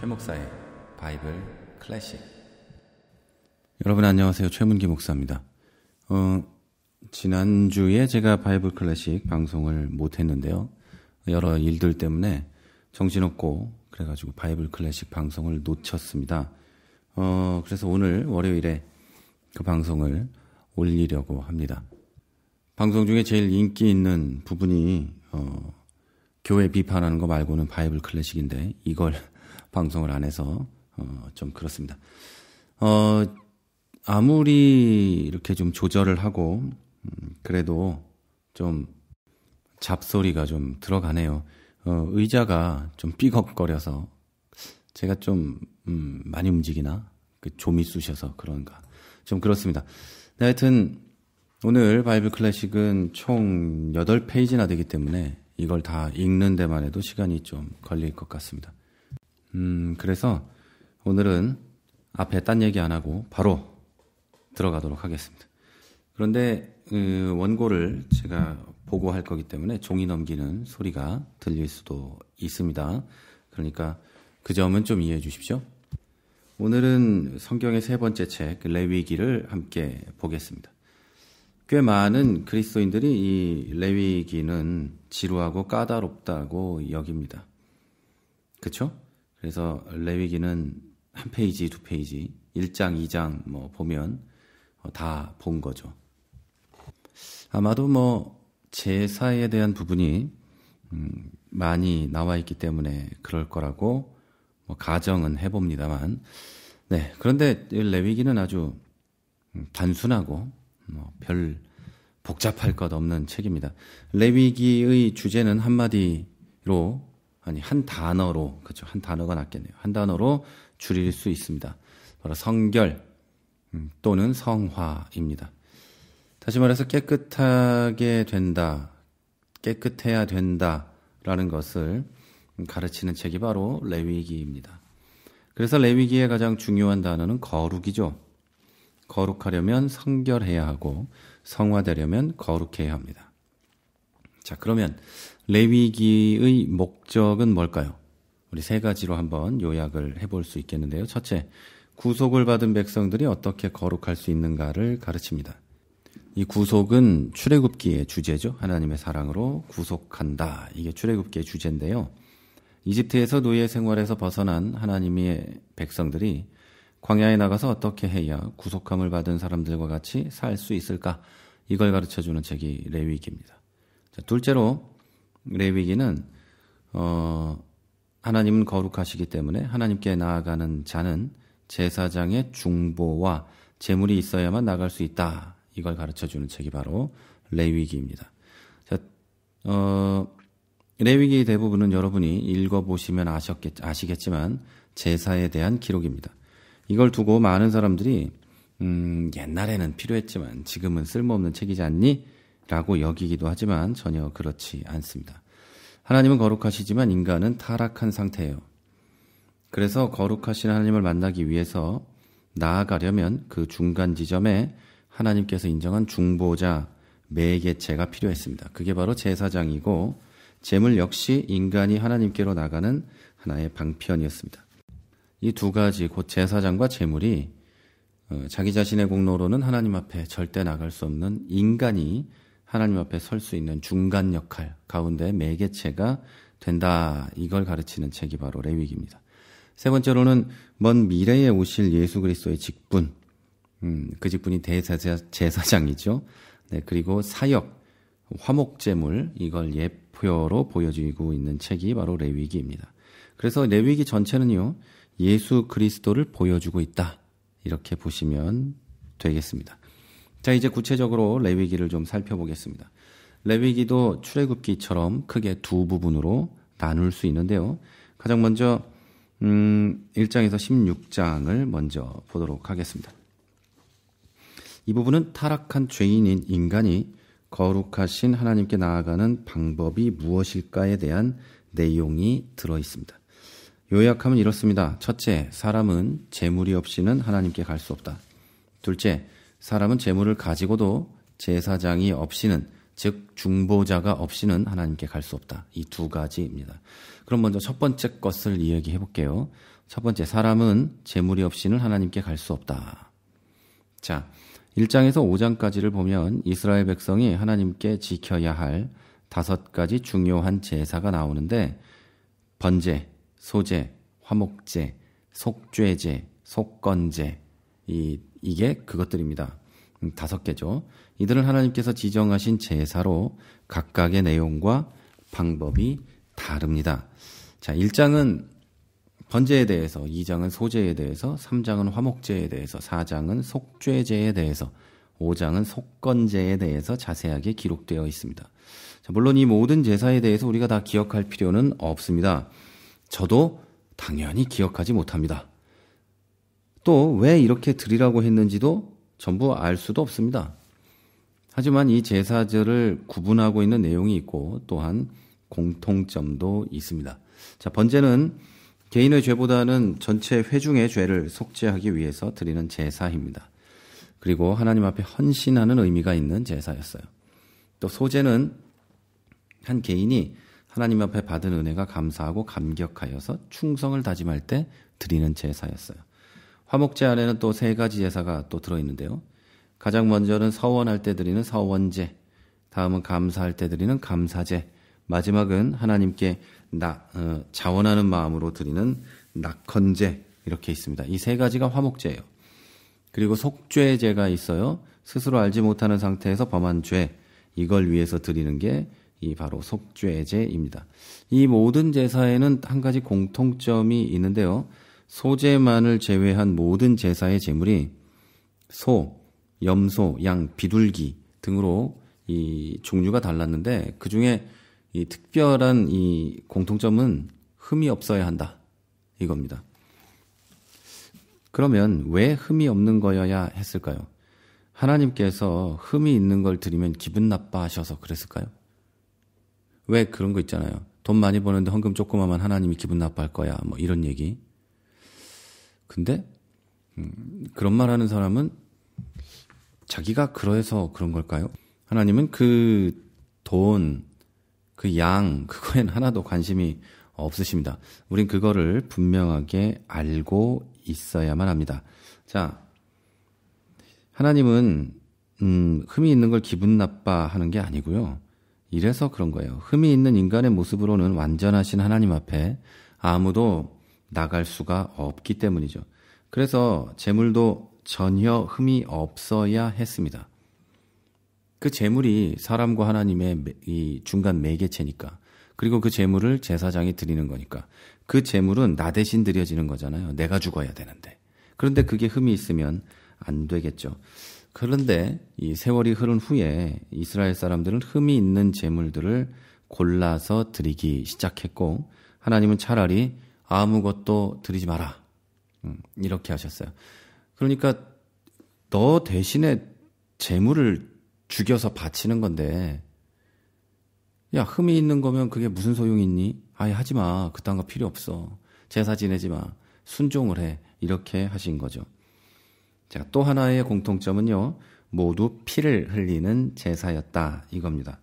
최 목사의 바이블 클래식. 여러분 안녕하세요. 최문기 목사입니다. 지난주에 제가 바이블 클래식 방송을 못했는데요. 여러 일들 때문에 정신없고 그래가지고 바이블 클래식 방송을 놓쳤습니다. 그래서 오늘 월요일에 그 방송을 올리려고 합니다. 방송 중에 제일 인기 있는 부분이 교회 비판하는 거 말고는 바이블 클래식인데 이걸 방송을 안 해서 좀 그렇습니다. 아무리 이렇게 좀 조절을 하고 그래도 좀 잡소리가 좀 들어가네요. 의자가 좀 삐걱거려서 제가 좀 많이 움직이나? 좀이 쑤셔서 그런가? 좀 그렇습니다. 네, 하여튼 오늘 바이블 클래식은 총 8페이지나 되기 때문에 이걸 다 읽는 데만 해도 시간이 좀 걸릴 것 같습니다. 그래서 오늘은 앞에 딴 얘기 안 하고 바로 들어가도록 하겠습니다. 그런데 원고를 제가 보고 할 거기 때문에 종이 넘기는 소리가 들릴 수도 있습니다. 그러니까 그 점은 좀 이해해 주십시오. 오늘은 성경의 세 번째 책 레위기를 함께 보겠습니다. 꽤 많은 그리스도인들이 이 레위기는 지루하고 까다롭다고 여깁니다. 그렇죠? 그래서 레위기는 한 페이지, 두 페이지, 1장, 2장 보면 다 본 거죠. 아마도 제사에 대한 부분이 많이 나와 있기 때문에 그럴 거라고 가정은 해봅니다만, 네. 그런데 레위기는 아주 단순하고 별 복잡할 것 없는 책입니다. 레위기의 주제는 한마디로 한 단어로, 그렇죠. 한 단어가 낫겠네요. 한 단어로 줄일 수 있습니다. 바로 성결 또는 성화입니다. 다시 말해서 깨끗해야 된다라는 것을 가르치는 책이 바로 레위기입니다. 그래서 레위기의 가장 중요한 단어는 거룩이죠. 거룩하려면 성결해야 하고 성화되려면 거룩해야 합니다. 자, 그러면 레위기의 목적은 뭘까요? 우리 세 가지로 한번 요약을 해볼 수 있겠는데요. 첫째, 구속을 받은 백성들이 어떻게 거룩할 수 있는가를 가르칩니다. 이 구속은 출애굽기의 주제죠. 하나님의 사랑으로 구속한다. 이게 출애굽기의 주제인데요. 이집트에서 노예 생활에서 벗어난 하나님의 백성들이 광야에 나가서 어떻게 해야 구속함을 받은 사람들과 같이 살 수 있을까? 이걸 가르쳐주는 책이 레위기입니다. 자, 둘째로 레위기는 하나님은 거룩하시기 때문에 하나님께 나아가는 자는 제사장의 중보와 제물이 있어야만 나갈 수 있다. 이걸 가르쳐주는 책이 바로 레위기입니다. 자, 레위기 대부분은 여러분이 읽어보시면 아시겠지만 제사에 대한 기록입니다. 이걸 두고 많은 사람들이 옛날에는 필요했지만 지금은 쓸모없는 책이지 않니? 라고 여기기도 하지만 전혀 그렇지 않습니다. 하나님은 거룩하시지만 인간은 타락한 상태예요. 그래서 거룩하신 하나님을 만나기 위해서 나아가려면 그 중간 지점에 하나님께서 인정한 중보자, 매개체가 필요했습니다. 그게 바로 제사장이고 제물 역시 인간이 하나님께로 나가는 하나의 방편이었습니다. 이 두 가지, 곧 제사장과 제물이 자기 자신의 공로로는 하나님 앞에 절대 나갈 수 없는 인간이 하나님 앞에 설 수 있는 중간 역할 가운데 매개체가 된다. 이걸 가르치는 책이 바로 레위기입니다. 세 번째로는 먼 미래에 오실 예수 그리스도의 직분, 그 직분이 대제사장이죠. 네, 그리고 사역, 화목제물, 이걸 예표로 보여주고 있는 책이 바로 레위기입니다. 그래서 레위기 전체는요, 예수 그리스도를 보여주고 있다. 이렇게 보시면 되겠습니다. 자, 이제 구체적으로 레위기를 좀 살펴보겠습니다. 레위기도 출애굽기처럼 크게 두 부분으로 나눌 수 있는데요. 가장 먼저 1장에서 16장을 먼저 보도록 하겠습니다. 이 부분은 타락한 죄인인 인간이 거룩하신 하나님께 나아가는 방법이 무엇일까에 대한 내용이 들어 있습니다. 요약하면 이렇습니다. 첫째, 사람은 재물이 없이는 하나님께 갈 수 없다. 둘째, 사람은 재물을 가지고도 제사장이 없이는, 즉 중보자가 없이는 하나님께 갈 수 없다. 이 두 가지입니다. 그럼 먼저 첫 번째 것을 이야기해 볼게요. 첫 번째, 사람은 재물이 없이는 하나님께 갈 수 없다. 자, 1장에서 5장까지를 보면 이스라엘 백성이 하나님께 지켜야 할 5가지 중요한 제사가 나오는데 번제, 소제, 화목제, 속죄제, 속건제 이게 그것들입니다. 5개죠. 이들은 하나님께서 지정하신 제사로 각각의 내용과 방법이 다릅니다. 자, 1장은 번제에 대해서, 2장은 소제에 대해서, 3장은 화목제에 대해서, 4장은 속죄제에 대해서, 5장은 속건제에 대해서 자세하게 기록되어 있습니다. 자, 물론 이 모든 제사에 대해서 우리가 다 기억할 필요는 없습니다. 저도 당연히 기억하지 못합니다. 또 왜 이렇게 드리라고 했는지도 전부 알 수도 없습니다. 하지만 이 제사절을 구분하고 있는 내용이 있고 또한 공통점도 있습니다. 자, 번제는 개인의 죄보다는 전체 회중의 죄를 속죄하기 위해서 드리는 제사입니다. 그리고 하나님 앞에 헌신하는 의미가 있는 제사였어요. 또 소제는 한 개인이 하나님 앞에 받은 은혜가 감사하고 감격하여서 충성을 다짐할 때 드리는 제사였어요. 화목제 안에는 또 3가지 제사가 또 들어있는데요. 가장 먼저는 서원할 때 드리는 서원제, 다음은 감사할 때 드리는 감사제, 마지막은 하나님께 자원하는 마음으로 드리는 낙헌제 이렇게 있습니다. 이 3가지가 화목제예요. 그리고 속죄제가 있어요. 스스로 알지 못하는 상태에서 범한 죄, 이걸 위해서 드리는 게 이 바로 속죄제입니다. 이 모든 제사에는 한 가지 공통점이 있는데요. 소제만을 제외한 모든 제사의 제물이 소, 염소, 양, 비둘기 등으로 이 종류가 달랐는데 그 중에 이 특별한 이 공통점은 흠이 없어야 한다. 이겁니다. 그러면 왜 흠이 없는 거여야 했을까요? 하나님께서 흠이 있는 걸 드리면 기분 나빠하셔서 그랬을까요? 왜 그런 거 있잖아요. 돈 많이 버는데 헌금 조그마하면 하나님이 기분 나빠할 거야. 뭐 이런 얘기. 근데 그런 말 하는 사람은 자기가 그러해서 그런 걸까요? 하나님은 그 돈, 그 양, 그거엔 하나도 관심이 없으십니다. 우린 그거를 분명하게 알고 있어야만 합니다. 자, 하나님은 흠이 있는 걸 기분 나빠하는 게 아니고요. 이래서 그런 거예요. 흠이 있는 인간의 모습으로는 완전하신 하나님 앞에 아무도 나갈 수가 없기 때문이죠. 그래서 제물도 전혀 흠이 없어야 했습니다. 그 제물이 사람과 하나님의 이 중간 매개체니까. 그리고 그 제물을 제사장이 드리는 거니까. 그 제물은 나 대신 드려지는 거잖아요. 내가 죽어야 되는데. 그런데 그게 흠이 있으면 안 되겠죠. 그런데 이 세월이 흐른 후에 이스라엘 사람들은 흠이 있는 제물들을 골라서 드리기 시작했고 하나님은 차라리 아무것도 드리지 마라. 이렇게 하셨어요. 그러니까 너 대신에 제물을 죽여서 바치는 건데 야, 흠이 있는 거면 그게 무슨 소용이 있니? 아예 하지 마. 그딴 거 필요 없어. 제사 지내지 마. 순종을 해. 이렇게 하신 거죠. 자, 또 하나의 공통점은요. 모두 피를 흘리는 제사였다. 이겁니다.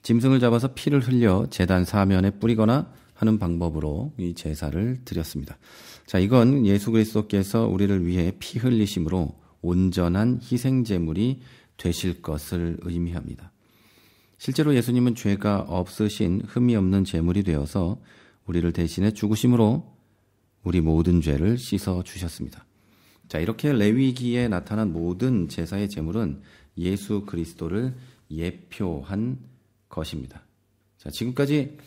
짐승을 잡아서 피를 흘려 제단 사면에 뿌리거나 하는 방법으로 이 제사를 드렸습니다. 자, 이건 예수 그리스도께서 우리를 위해 피 흘리심으로 온전한 희생 제물이 되실 것을 의미합니다. 실제로 예수님은 죄가 없으신 흠이 없는 제물이 되어서 우리를 대신해 죽으심으로 우리 모든 죄를 씻어 주셨습니다. 자, 이렇게 레위기에 나타난 모든 제사의 제물은 예수 그리스도를 예표한 것입니다. 자, 지금까지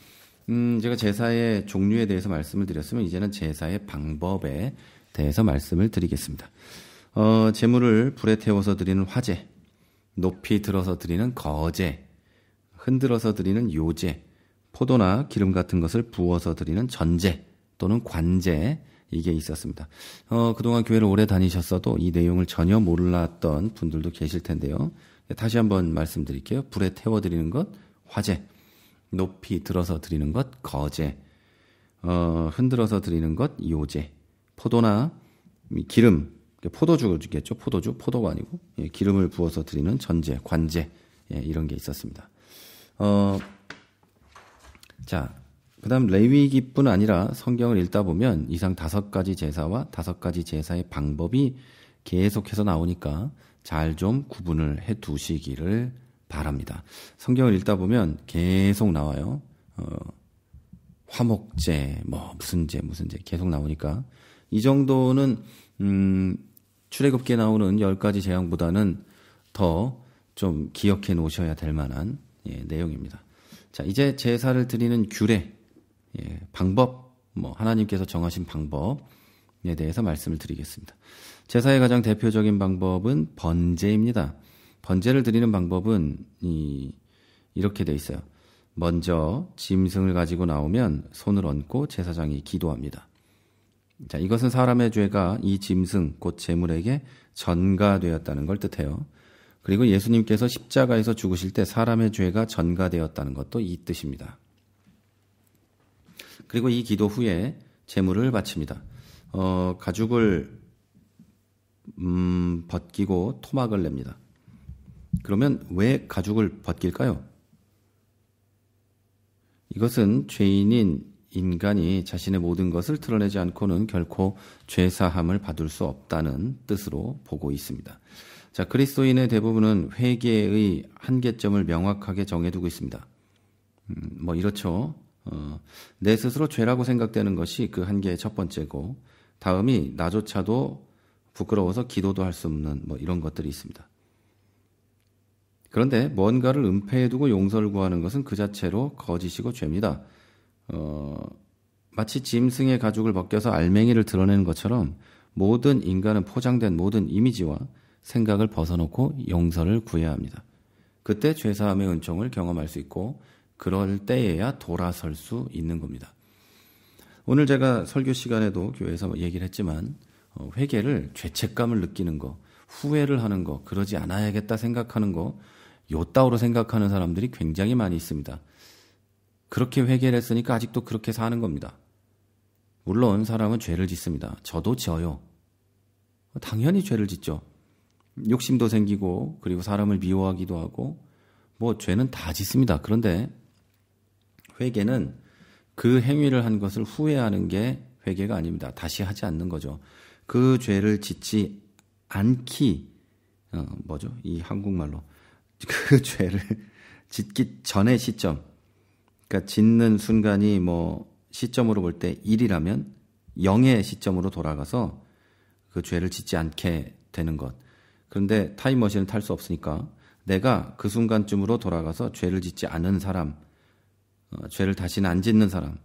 제가 제사의 종류에 대해서 말씀을 드렸으면 이제는 제사의 방법에 대해서 말씀을 드리겠습니다. 제물을 불에 태워서 드리는 화제, 높이 들어서 드리는 거제, 흔들어서 드리는 요제, 포도나 기름 같은 것을 부어서 드리는 전제 또는 관제, 이게 있었습니다. 그동안 교회를 오래 다니셨어도 이 내용을 전혀 몰랐던 분들도 계실 텐데요. 다시 한번 말씀드릴게요. 불에 태워드리는 것, 화제, 높이 들어서 드리는 것, 거제, 흔들어서 드리는 것, 요제, 포도나 기름, 포도주겠죠. 포도주, 포도가 아니고 기름을 부어서 드리는 전제, 관제, 이런 게 있었습니다. 자, 그다음 레위기뿐 아니라 성경을 읽다 보면 이상 5가지 제사와 5가지 제사의 방법이 계속해서 나오니까 잘 좀 구분을 해 두시기를 바랍니다. 성경을 읽다 보면 계속 나와요. 화목제, 무슨 제 계속 나오니까 이 정도는 출애굽기에 나오는 10가지 재앙보다는 더 좀 기억해 놓으셔야 될 만한 내용입니다. 자, 이제 제사를 드리는 규례, 방법, 하나님께서 정하신 방법에 대해서 말씀을 드리겠습니다. 제사의 가장 대표적인 방법은 번제입니다. 번제를 드리는 방법은 이렇게 돼 있어요. 먼저 짐승을 가지고 나오면 손을 얹고 제사장이 기도합니다. 자, 이것은 사람의 죄가 이 짐승, 곧 제물에게 전가되었다는 걸 뜻해요. 그리고 예수님께서 십자가에서 죽으실 때 사람의 죄가 전가되었다는 것도 이 뜻입니다. 그리고 이 기도 후에 제물을 바칩니다. 가죽을 벗기고 토막을 냅니다. 그러면 왜 가죽을 벗길까요? 이것은 죄인인 인간이 자신의 모든 것을 드러내지 않고는 결코 죄사함을 받을 수 없다는 뜻으로 보고 있습니다. 자, 그리스도인의 대부분은 회개의 한계점을 명확하게 정해두고 있습니다. 이렇죠. 내 스스로 죄라고 생각되는 것이 그 한계의 첫 번째고, 다음이 나조차도 부끄러워서 기도도 할 수 없는 이런 것들이 있습니다. 그런데 뭔가를 은폐해두고 용서를 구하는 것은 그 자체로 거짓이고 죄입니다. 마치 짐승의 가죽을 벗겨서 알맹이를 드러내는 것처럼 모든 인간은 포장된 모든 이미지와 생각을 벗어놓고 용서를 구해야 합니다. 그때 죄사함의 은총을 경험할 수 있고 그럴 때에야 돌아설 수 있는 겁니다. 오늘 제가 설교 시간에도 교회에서 얘기를 했지만 회개를 죄책감을 느끼는 거, 후회를 하는 거, 그러지 않아야겠다 생각하는 거, 요따오로 생각하는 사람들이 굉장히 많이 있습니다. 그렇게 회개를 했으니까 아직도 그렇게 사는 겁니다. 물론 사람은 죄를 짓습니다. 저도 지어요. 당연히 죄를 짓죠. 욕심도 생기고 그리고 사람을 미워하기도 하고 죄는 다 짓습니다. 그런데 회개는 그 행위를 한 것을 후회하는 게 회개가 아닙니다. 다시 하지 않는 거죠. 그 죄를 짓지 않기, 이 한국말로 그 죄를 짓기 전의 시점, 그러니까 짓는 순간이 시점으로 볼 때 1이라면 0의 시점으로 돌아가서 그 죄를 짓지 않게 되는 것. 그런데 타임머신을 탈 수 없으니까 내가 그 순간쯤으로 돌아가서 죄를 짓지 않은 사람, 죄를 다시는 안 짓는 사람,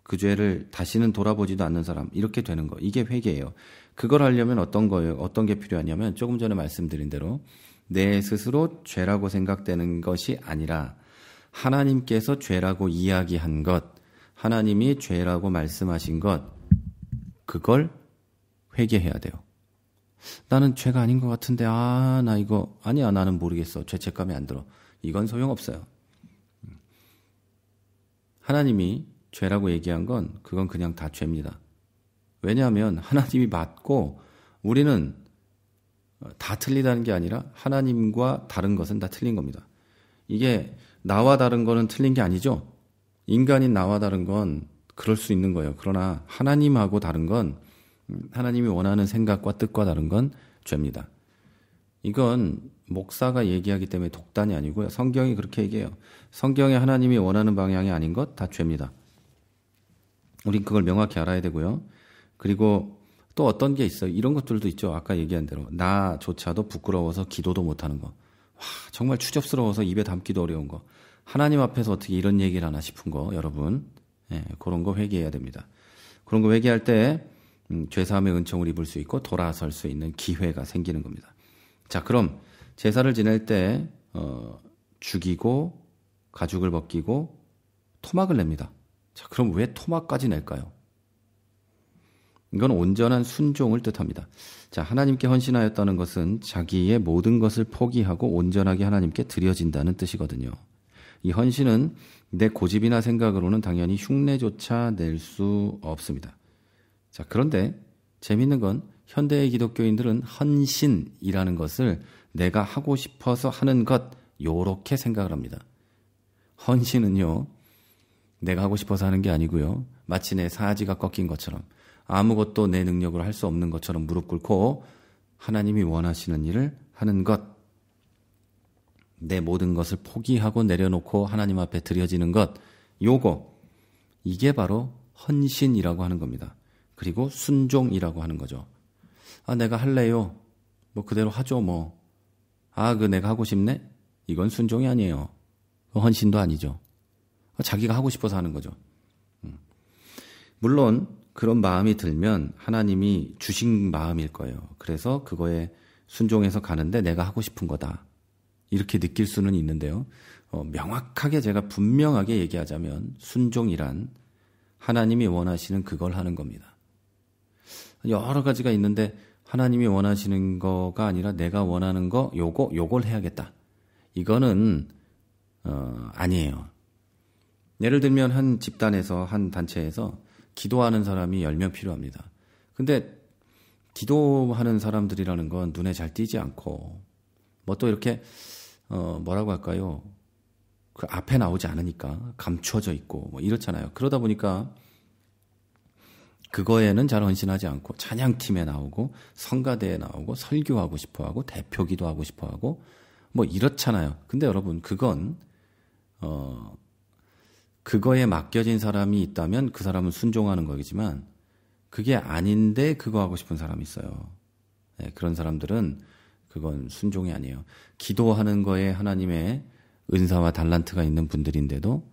그 죄를 다시는 돌아보지도 않는 사람, 이렇게 되는 거. 이게 회개예요. 그걸 하려면 어떤 거예요? 어떤 게 필요하냐면 조금 전에 말씀드린 대로 내 스스로 죄라고 생각되는 것이 아니라 하나님께서 죄라고 이야기한 것, 하나님이 죄라고 말씀하신 것, 그걸 회개해야 돼요. 나는 죄가 아닌 것 같은데, 나 이거, 아니야, 나는 모르겠어. 죄책감이 안 들어. 이건 소용없어요. 하나님이 죄라고 얘기한 건, 그건 그냥 다 죄입니다. 왜냐하면 하나님이 맞고, 우리는 다 틀리다는 게 아니라 하나님과 다른 것은 다 틀린 겁니다. 이게 나와 다른 거는 틀린 게 아니죠. 인간인 나와 다른 건 그럴 수 있는 거예요. 그러나 하나님하고 다른 건, 하나님이 원하는 생각과 뜻과 다른 건 죄입니다. 이건 목사가 얘기하기 때문에 독단이 아니고요. 성경이 그렇게 얘기해요. 성경에 하나님이 원하는 방향이 아닌 것 다 죄입니다. 우린 그걸 명확히 알아야 되고요. 그리고 또 어떤 게 있어요. 이런 것들도 있죠. 아까 얘기한 대로 나조차도 부끄러워서 기도도 못하는 거. 정말 추접스러워서 입에 담기도 어려운 거. 하나님 앞에서 어떻게 이런 얘기를 하나 싶은 거, 여러분. 그런 거 회개해야 됩니다. 그런 거 회개할 때 죄사함의 은총을 입을 수 있고 돌아설 수 있는 기회가 생기는 겁니다. 자, 그럼 제사를 지낼 때 죽이고 가죽을 벗기고 토막을 냅니다. 자, 그럼 왜 토막까지 낼까요? 이건 온전한 순종을 뜻합니다. 자, 하나님께 헌신하였다는 것은 자기의 모든 것을 포기하고 온전하게 하나님께 드려진다는 뜻이거든요. 이 헌신은 내 고집이나 생각으로는 당연히 흉내조차 낼 수 없습니다. 자, 그런데 재밌는 건 현대의 기독교인들은 헌신이라는 것을 내가 하고 싶어서 하는 것, 요렇게 생각을 합니다. 헌신은요, 내가 하고 싶어서 하는 게 아니고요. 마치 내 사지가 꺾인 것처럼 아무것도 내 능력으로 할 수 없는 것처럼 무릎 꿇고 하나님이 원하시는 일을 하는 것. 내 모든 것을 포기하고 내려놓고 하나님 앞에 드려지는 것. 이게 바로 헌신이라고 하는 겁니다. 그리고 순종이라고 하는 거죠. 내가 할래요. 그대로 하죠 내가 하고 싶네? 이건 순종이 아니에요. 헌신도 아니죠. 자기가 하고 싶어서 하는 거죠. 물론 그런 마음이 들면 하나님이 주신 마음일 거예요. 그래서 그거에 순종해서 가는데 내가 하고 싶은 거다. 이렇게 느낄 수는 있는데요. 명확하게 제가 분명하게 얘기하자면 순종이란 하나님이 원하시는 그걸 하는 겁니다. 여러 가지가 있는데 하나님이 원하시는 거가 아니라 내가 원하는 거 요걸 해야겠다. 이거는 아니에요. 예를 들면 한 집단에서 한 단체에서 기도하는 사람이 10명 필요합니다. 근데 기도하는 사람들이라는 건 눈에 잘 띄지 않고 또 이렇게 뭐라고 할까요? 그 앞에 나오지 않으니까 감춰져 있고 이렇잖아요. 그러다 보니까 그거에는 잘 헌신하지 않고 찬양팀에 나오고 성가대에 나오고 설교하고 싶어하고 대표기도 하고 싶어하고 이렇잖아요. 근데 여러분 그건 그거에 맡겨진 사람이 있다면 그 사람은 순종하는 거겠지만 그게 아닌데 그거 하고 싶은 사람이 있어요. 네, 그런 사람들은 그건 순종이 아니에요. 기도하는 거에 하나님의 은사와 달란트가 있는 분들인데도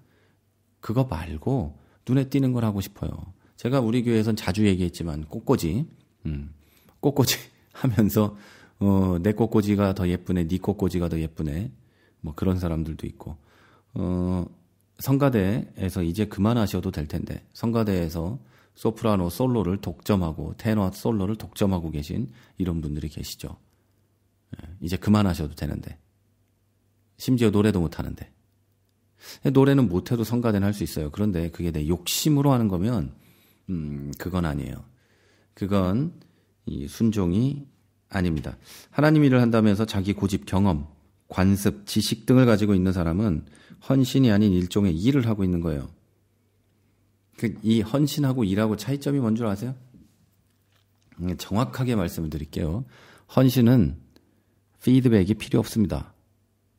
그거 말고 눈에 띄는 걸 하고 싶어요. 제가 우리 교회에선 자주 얘기했지만 꽃꽂이 하면서 내 꽃꽂이가 더 예쁘네, 네 꽃꽂이가 더 예쁘네, 그런 사람들도 있고 성가대에서 이제 그만하셔도 될 텐데 성가대에서 소프라노 솔로를 독점하고 테너 솔로를 독점하고 계신 이런 분들이 계시죠. 이제 그만하셔도 되는데 심지어 노래도 못하는데 노래는 못해도 성가대는 할 수 있어요. 그런데 그게 내 욕심으로 하는 거면 그건 아니에요. 그건 이 순종이 아닙니다. 하나님 일을 한다면서 자기 고집, 경험, 관습, 지식 등을 가지고 있는 사람은 헌신이 아닌 일종의 일을 하고 있는 거예요. 이 헌신하고 일하고 차이점이 뭔 줄 아세요? 정확하게 말씀을 드릴게요. 헌신은 피드백이 필요 없습니다.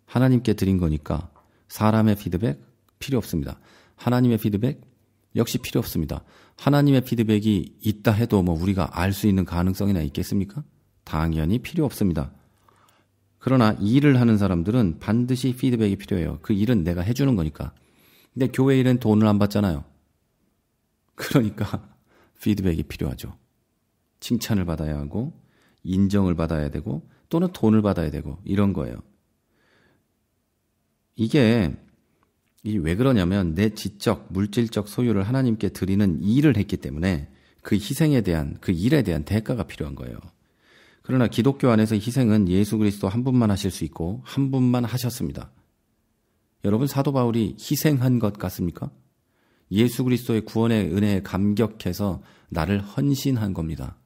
하나님께 드린 거니까 사람의 피드백 필요 없습니다. 하나님의 피드백 역시 필요 없습니다. 하나님의 피드백이 있다 해도 우리가 알 수 있는 가능성이나 있겠습니까? 당연히 필요 없습니다. 그러나 일을 하는 사람들은 반드시 피드백이 필요해요. 그 일은 내가 해주는 거니까. 근데 교회 일은 돈을 안 받잖아요. 그러니까 피드백이 필요하죠. 칭찬을 받아야 하고 인정을 받아야 되고 또는 돈을 받아야 되고 이런 거예요. 이게 왜 그러냐면 내 지적, 물질적 소유를 하나님께 드리는 일을 했기 때문에 그 희생에 대한, 그 일에 대한 대가가 필요한 거예요. 그러나 기독교 안에서 희생은 예수 그리스도 한 분만 하실 수 있고 한 분만 하셨습니다. 여러분 사도 바울이 희생한 것 같습니까? 예수 그리스도의 구원의 은혜에 감격해서 나를 헌신한 겁니다.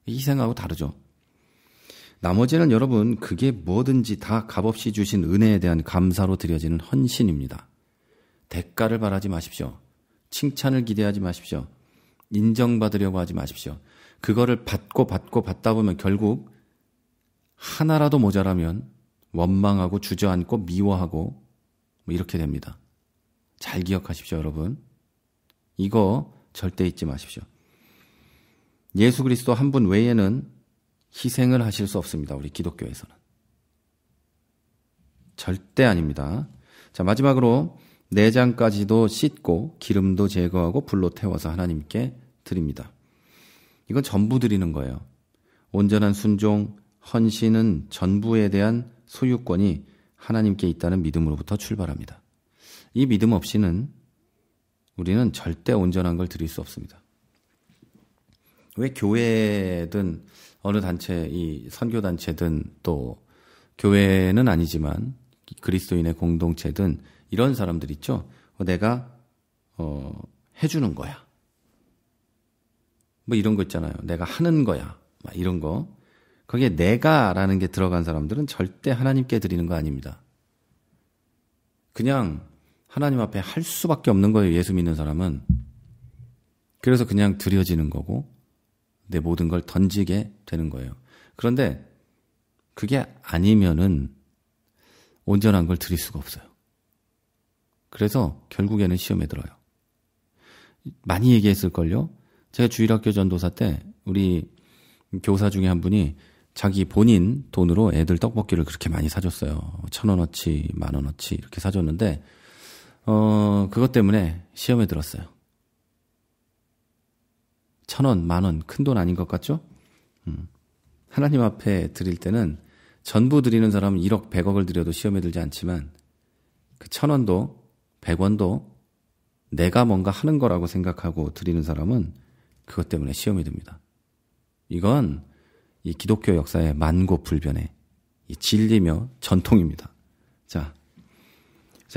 희생하고 다르죠. 나머지는 여러분 그게 뭐든지 다 값없이 주신 은혜에 대한 감사로 드려지는 헌신입니다. 대가를 바라지 마십시오. 칭찬을 기대하지 마십시오. 인정받으려고 하지 마십시오. 그거를 받다 보면 결국 하나라도 모자라면 원망하고 주저앉고 미워하고 이렇게 됩니다. 잘 기억하십시오, 여러분. 이거 절대 잊지 마십시오. 예수 그리스도 한 분 외에는 희생을 하실 수 없습니다. 우리 기독교에서는. 절대 아닙니다. 자, 마지막으로 내장까지도 씻고 기름도 제거하고 불로 태워서 하나님께 드립니다. 이건 전부 드리는 거예요. 온전한 순종, 헌신은 전부에 대한 소유권이 하나님께 있다는 믿음으로부터 출발합니다. 이 믿음 없이는 우리는 절대 온전한 걸 드릴 수 없습니다. 왜 교회든 어느 단체, 이 선교단체든 또 교회는 아니지만 그리스도인의 공동체든 이런 사람들 있죠. 내가 해주는 거야. 이런 거 있잖아요. 내가 하는 거야. 이런 거. 거기에 내가라는 게 들어간 사람들은 절대 하나님께 드리는 거 아닙니다. 그냥 하나님 앞에 할 수밖에 없는 거예요. 예수 믿는 사람은. 그래서 그냥 드려지는 거고 내 모든 걸 던지게 되는 거예요. 그런데 그게 아니면은 온전한 걸 드릴 수가 없어요. 그래서 결국에는 시험에 들어요. 많이 얘기했을걸요? 제가 주일학교 전도사 때 우리 교사 중에 한 분이 자기 본인 돈으로 애들 떡볶이를 그렇게 많이 사줬어요. 1,000원어치, 10,000원어치 이렇게 사줬는데 그것 때문에 시험에 들었어요. 1,000원, 10,000원 큰 돈 아닌 것 같죠? 하나님 앞에 드릴 때는 전부 드리는 사람은 1억, 100억을 드려도 시험에 들지 않지만 그 1,000원도 100원도 내가 뭔가 하는 거라고 생각하고 드리는 사람은 그것 때문에 시험에 듭니다. 이건 이 기독교 역사의 만고불변의 이 진리며 전통입니다. 자,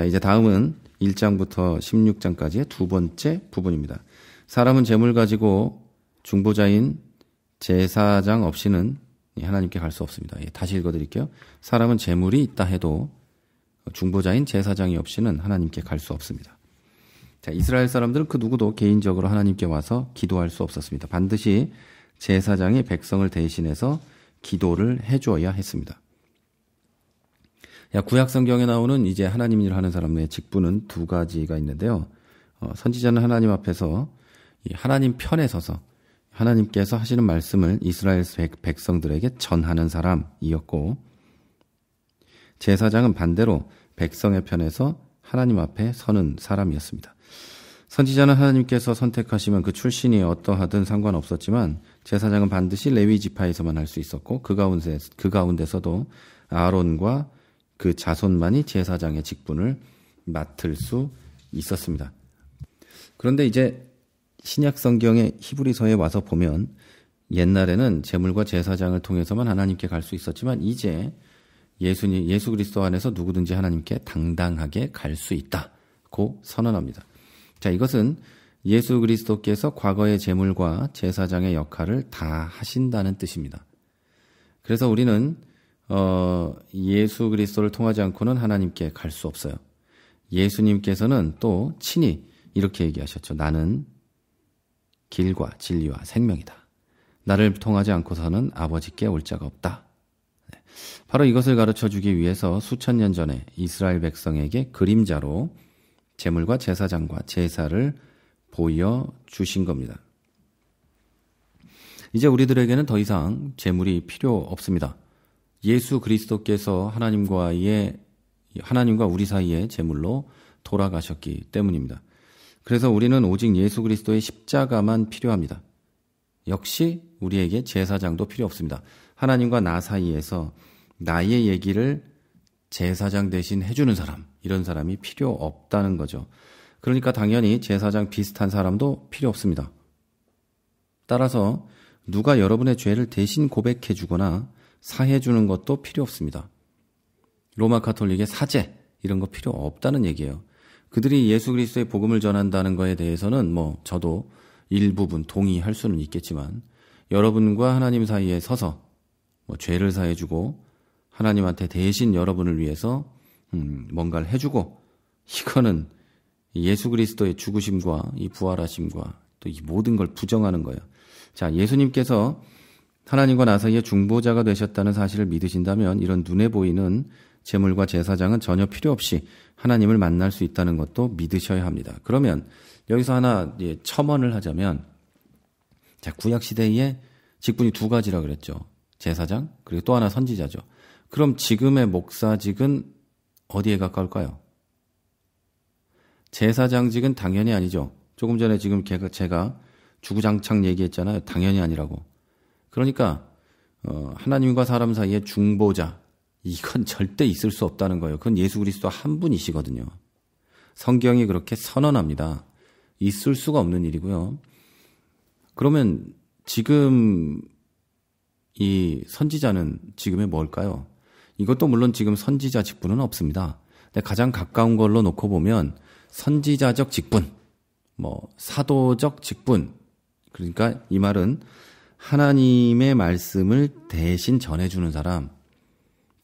이제 다음은 1장부터 16장까지의 두 번째 부분입니다. 사람은 재물 가지고 중보자인 제사장 없이는 하나님께 갈 수 없습니다. 다시 읽어드릴게요. 사람은 재물이 있다 해도 중보자인 제사장이 없이는 하나님께 갈 수 없습니다. 자, 이스라엘 사람들은 그 누구도 개인적으로 하나님께 와서 기도할 수 없었습니다. 반드시 제사장이 백성을 대신해서 기도를 해줘야 했습니다. 구약 성경에 나오는 이제 하나님 일을 하는 사람의 직분은 두 가지가 있는데요. 선지자는 하나님 앞에서 하나님 편에 서서 하나님께서 하시는 말씀을 이스라엘 백성들에게 전하는 사람이었고, 제사장은 반대로 백성의 편에서 하나님 앞에 서는 사람이었습니다. 선지자는 하나님께서 선택하시면 그 출신이 어떠하든 상관없었지만 제사장은 반드시 레위 지파에서만 할 수 있었고 그 가운데서도 아론과 그 자손만이 제사장의 직분을 맡을 수 있었습니다. 그런데 이제 신약 성경의 히브리서에 와서 보면 옛날에는 제물과 제사장을 통해서만 하나님께 갈 수 있었지만 이제 예수 그리스도 안에서 누구든지 하나님께 당당하게 갈 수 있다고 선언합니다. 자, 이것은 예수 그리스도께서 과거의 제물과 제사장의 역할을 다 하신다는 뜻입니다. 그래서 우리는 예수 그리스도를 통하지 않고는 하나님께 갈 수 없어요. 예수님께서는 또 친히 이렇게 얘기하셨죠. 나는 길과 진리와 생명이다. 나를 통하지 않고서는 아버지께 올 자가 없다. 바로 이것을 가르쳐주기 위해서 수천 년 전에 이스라엘 백성에게 그림자로 제물과 제사장과 제사를 보여주신 겁니다. 이제 우리들에게는 더 이상 제물이 필요 없습니다. 예수 그리스도께서 하나님과 우리 사이의 제물로 돌아가셨기 때문입니다. 그래서 우리는 오직 예수 그리스도의 십자가만 필요합니다. 역시 우리에게 제사장도 필요 없습니다. 하나님과 나 사이에서 나의 얘기를 제사장 대신 해주는 사람, 이런 사람이 필요 없다는 거죠. 그러니까 당연히 제사장 비슷한 사람도 필요 없습니다. 따라서 누가 여러분의 죄를 대신 고백해 주거나 사해 주는 것도 필요 없습니다. 로마 가톨릭의 사제 이런 거 필요 없다는 얘기예요. 그들이 예수 그리스도의 복음을 전한다는 거에 대해서는 저도 일부분 동의할 수는 있겠지만 여러분과 하나님 사이에 서서 죄를 사해 주고 하나님한테 대신 여러분을 위해서 뭔가를 해주고, 이거는 예수 그리스도의 죽으심과 이 부활하심과 또 이 모든 걸 부정하는 거예요. 자, 예수님께서 하나님과 나 사이에 중보자가 되셨다는 사실을 믿으신다면 이런 눈에 보이는 제물과 제사장은 전혀 필요 없이 하나님을 만날 수 있다는 것도 믿으셔야 합니다. 그러면 여기서 하나 첨언을 하자면, 자, 구약 시대에 직분이 두 가지라 그랬죠. 제사장 그리고 또 하나 선지자죠. 그럼 지금의 목사직은 어디에 가까울까요? 제사장직은 당연히 아니죠. 조금 전에 지금 제가 주구장창 얘기했잖아요. 당연히 아니라고. 그러니까 하나님과 사람 사이의 중보자, 이건 절대 있을 수 없다는 거예요. 그건 예수 그리스도 한 분이시거든요. 성경이 그렇게 선언합니다. 있을 수가 없는 일이고요. 그러면 지금 이 선지자는 지금의 뭘까요? 이것도 물론 지금 선지자 직분은 없습니다. 근데 가장 가까운 걸로 놓고 보면 선지자적 직분, 사도적 직분, 그러니까 이 말은 하나님의 말씀을 대신 전해주는 사람,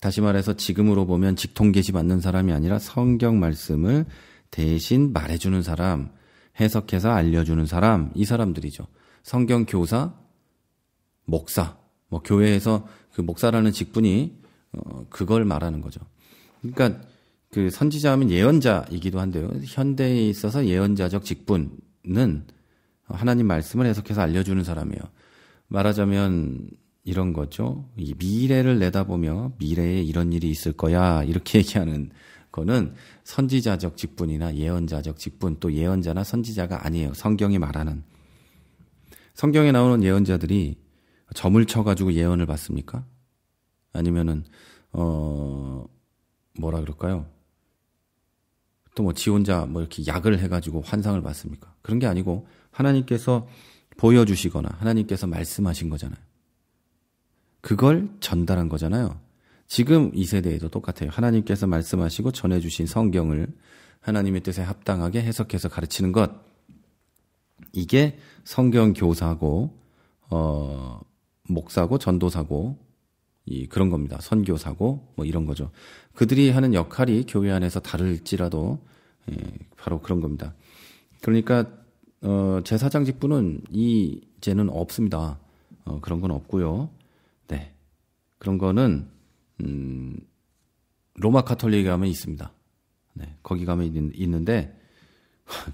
다시 말해서 지금으로 보면 직통계시 받는 사람이 아니라 성경 말씀을 대신 말해주는 사람, 해석해서 알려주는 사람, 이 사람들이죠. 성경 교사, 목사, 뭐 교회에서 그 목사라는 직분이 그걸 말하는 거죠. 그러니까 그 선지자하면 예언자이기도 한데요. 현대에 있어서 예언자적 직분은 하나님 말씀을 해석해서 알려주는 사람이에요. 말하자면 이런 거죠. 이 미래를 내다보며 미래에 이런 일이 있을 거야 이렇게 얘기하는 거는 선지자적 직분이나 예언자적 직분, 또 예언자나 선지자가 아니에요. 성경이 말하는. 성경에 나오는 예언자들이 점을 쳐가지고 예언을 받습니까? 아니면은 뭐라 그럴까요? 또 뭐 지 혼자 뭐 이렇게 약을 해가지고 환상을 받습니까? 그런 게 아니고 하나님께서 보여주시거나 하나님께서 말씀하신 거잖아요. 그걸 전달한 거잖아요. 지금 이 세대에도 똑같아요. 하나님께서 말씀하시고 전해주신 성경을 하나님의 뜻에 합당하게 해석해서 가르치는 것. 이게 성경 교사고, 목사고, 전도사고, 그런 겁니다. 선교사고, 뭐 이런 거죠. 그들이 하는 역할이 교회 안에서 다를지라도, 바로 그런 겁니다. 그러니까, 제사장 직분은 이제는 없습니다. 그런 건 없고요. 네. 그런 거는, 로마 카톨릭에 가면 있습니다. 네. 거기 가면 있는데,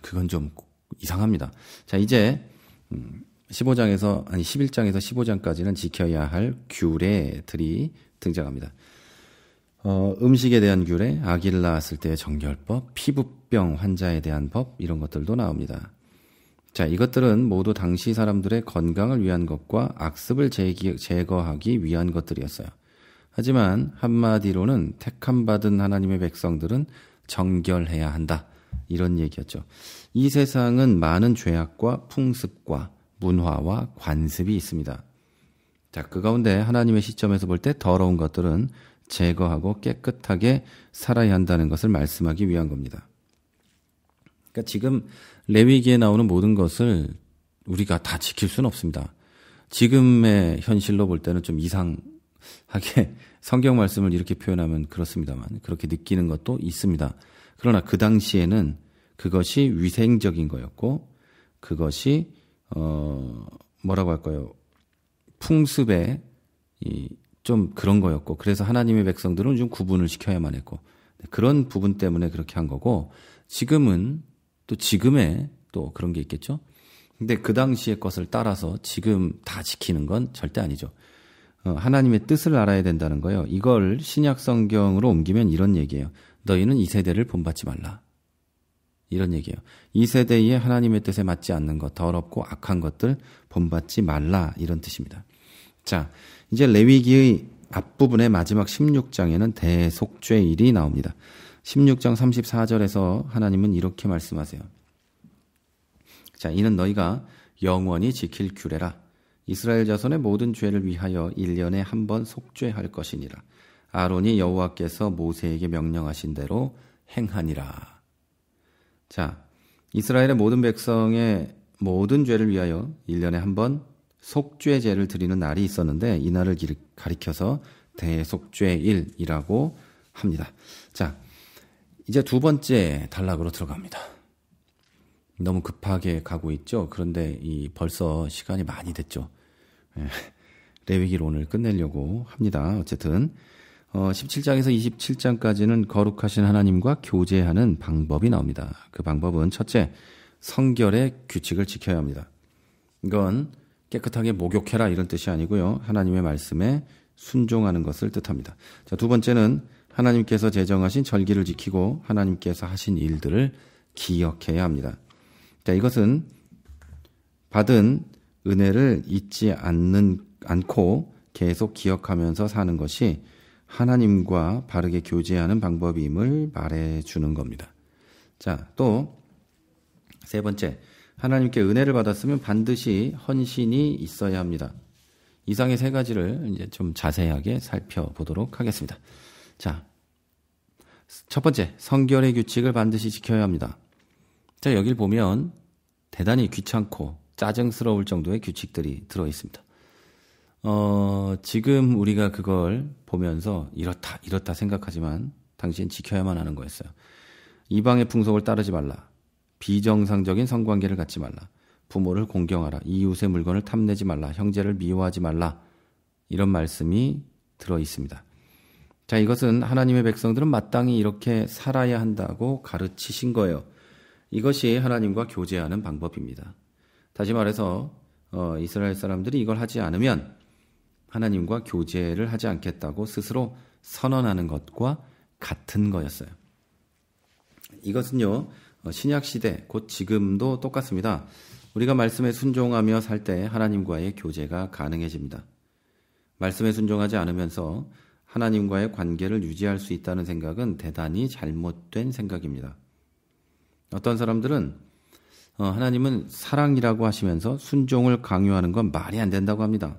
그건 좀 이상합니다. 자, 이제, 11장에서 15장까지는 지켜야 할 규례들이 등장합니다. 음식에 대한 규례, 아기를 낳았을 때의 정결법, 피부병 환자에 대한 법, 이런 것들도 나옵니다. 자, 이것들은 모두 당시 사람들의 건강을 위한 것과 악습을 제거하기 위한 것들이었어요. 하지만 한마디로는 택함받은 하나님의 백성들은 정결해야 한다. 이런 얘기였죠. 이 세상은 많은 죄악과 풍습과 문화와 관습이 있습니다. 자, 그 가운데 하나님의 시점에서 볼 때 더러운 것들은 제거하고 깨끗하게 살아야 한다는 것을 말씀하기 위한 겁니다. 그러니까 지금 레위기에 나오는 모든 것을 우리가 다 지킬 수는 없습니다. 지금의 현실로 볼 때는 좀 이상하게 성경 말씀을 이렇게 표현하면 그렇습니다만 그렇게 느끼는 것도 있습니다. 그러나 그 당시에는 그것이 위생적인 거였고 그것이 뭐라고 할까요? 풍습에 좀 그런 거였고 그래서 하나님의 백성들은 좀 구분을 시켜야만 했고 그런 부분 때문에 그렇게 한 거고 지금은 또 지금의 또 그런 게 있겠죠. 근데 그 당시의 것을 따라서 지금 다 지키는 건 절대 아니죠. 하나님의 뜻을 알아야 된다는 거예요. 이걸 신약 성경으로 옮기면 이런 얘기예요. 너희는 이 세대를 본받지 말라. 이런 얘기예요. 이 세대에 하나님의 뜻에 맞지 않는 것, 더럽고 악한 것들 본받지 말라. 이런 뜻입니다. 자, 이제 레위기의 앞부분의 마지막 16장에는 대속죄일이 나옵니다. 16장 34절에서 하나님은 이렇게 말씀하세요. 자, 이는 너희가 영원히 지킬 규례라. 이스라엘 자손의 모든 죄를 위하여 1년에 한 번 속죄할 것이니라. 아론이 여호와께서 모세에게 명령하신 대로 행하니라. 자, 이스라엘의 모든 백성의 모든 죄를 위하여 1년에 한 번 속죄제를 드리는 날이 있었는데 이 날을 가리켜서 대속죄일이라고 합니다. 자, 이제 두 번째 단락으로 들어갑니다. 너무 급하게 가고 있죠. 그런데 벌써 시간이 많이 됐죠. 레위기를 오늘 끝내려고 합니다. 어쨌든 17장에서 27장까지는 거룩하신 하나님과 교제하는 방법이 나옵니다. 그 방법은 첫째, 성결의 규칙을 지켜야 합니다. 이건 깨끗하게 목욕해라 이런 뜻이 아니고요. 하나님의 말씀에 순종하는 것을 뜻합니다. 자, 두 번째는 하나님께서 제정하신 절기를 지키고 하나님께서 하신 일들을 기억해야 합니다. 자, 이것은 받은 은혜를 잊지 않고 계속 기억하면서 사는 것이 하나님과 바르게 교제하는 방법임을 말해주는 겁니다. 자, 또 세 번째, 하나님께 은혜를 받았으면 반드시 헌신이 있어야 합니다. 이상의 세 가지를 이제 좀 자세하게 살펴보도록 하겠습니다. 자, 첫 번째, 성결의 규칙을 반드시 지켜야 합니다. 자, 여길 보면 대단히 귀찮고 짜증스러울 정도의 규칙들이 들어 있습니다. 지금 우리가 그걸 보면서 이렇다 생각하지만 당신 지켜야만 하는 거였어요. 이방의 풍속을 따르지 말라. 비정상적인 성관계를 갖지 말라. 부모를 공경하라. 이웃의 물건을 탐내지 말라. 형제를 미워하지 말라. 이런 말씀이 들어 있습니다. 자, 이것은 하나님의 백성들은 마땅히 이렇게 살아야 한다고 가르치신 거예요. 이것이 하나님과 교제하는 방법입니다. 다시 말해서 이스라엘 사람들이 이걸 하지 않으면 하나님과 교제를 하지 않겠다고 스스로 선언하는 것과 같은 거였어요. 이것은요, 신약시대, 곧 지금도 똑같습니다. 우리가 말씀에 순종하며 살 때 하나님과의 교제가 가능해집니다. 말씀에 순종하지 않으면서 하나님과의 관계를 유지할 수 있다는 생각은 대단히 잘못된 생각입니다. 어떤 사람들은 하나님은 사랑이라고 하시면서 순종을 강요하는 건 말이 안 된다고 합니다.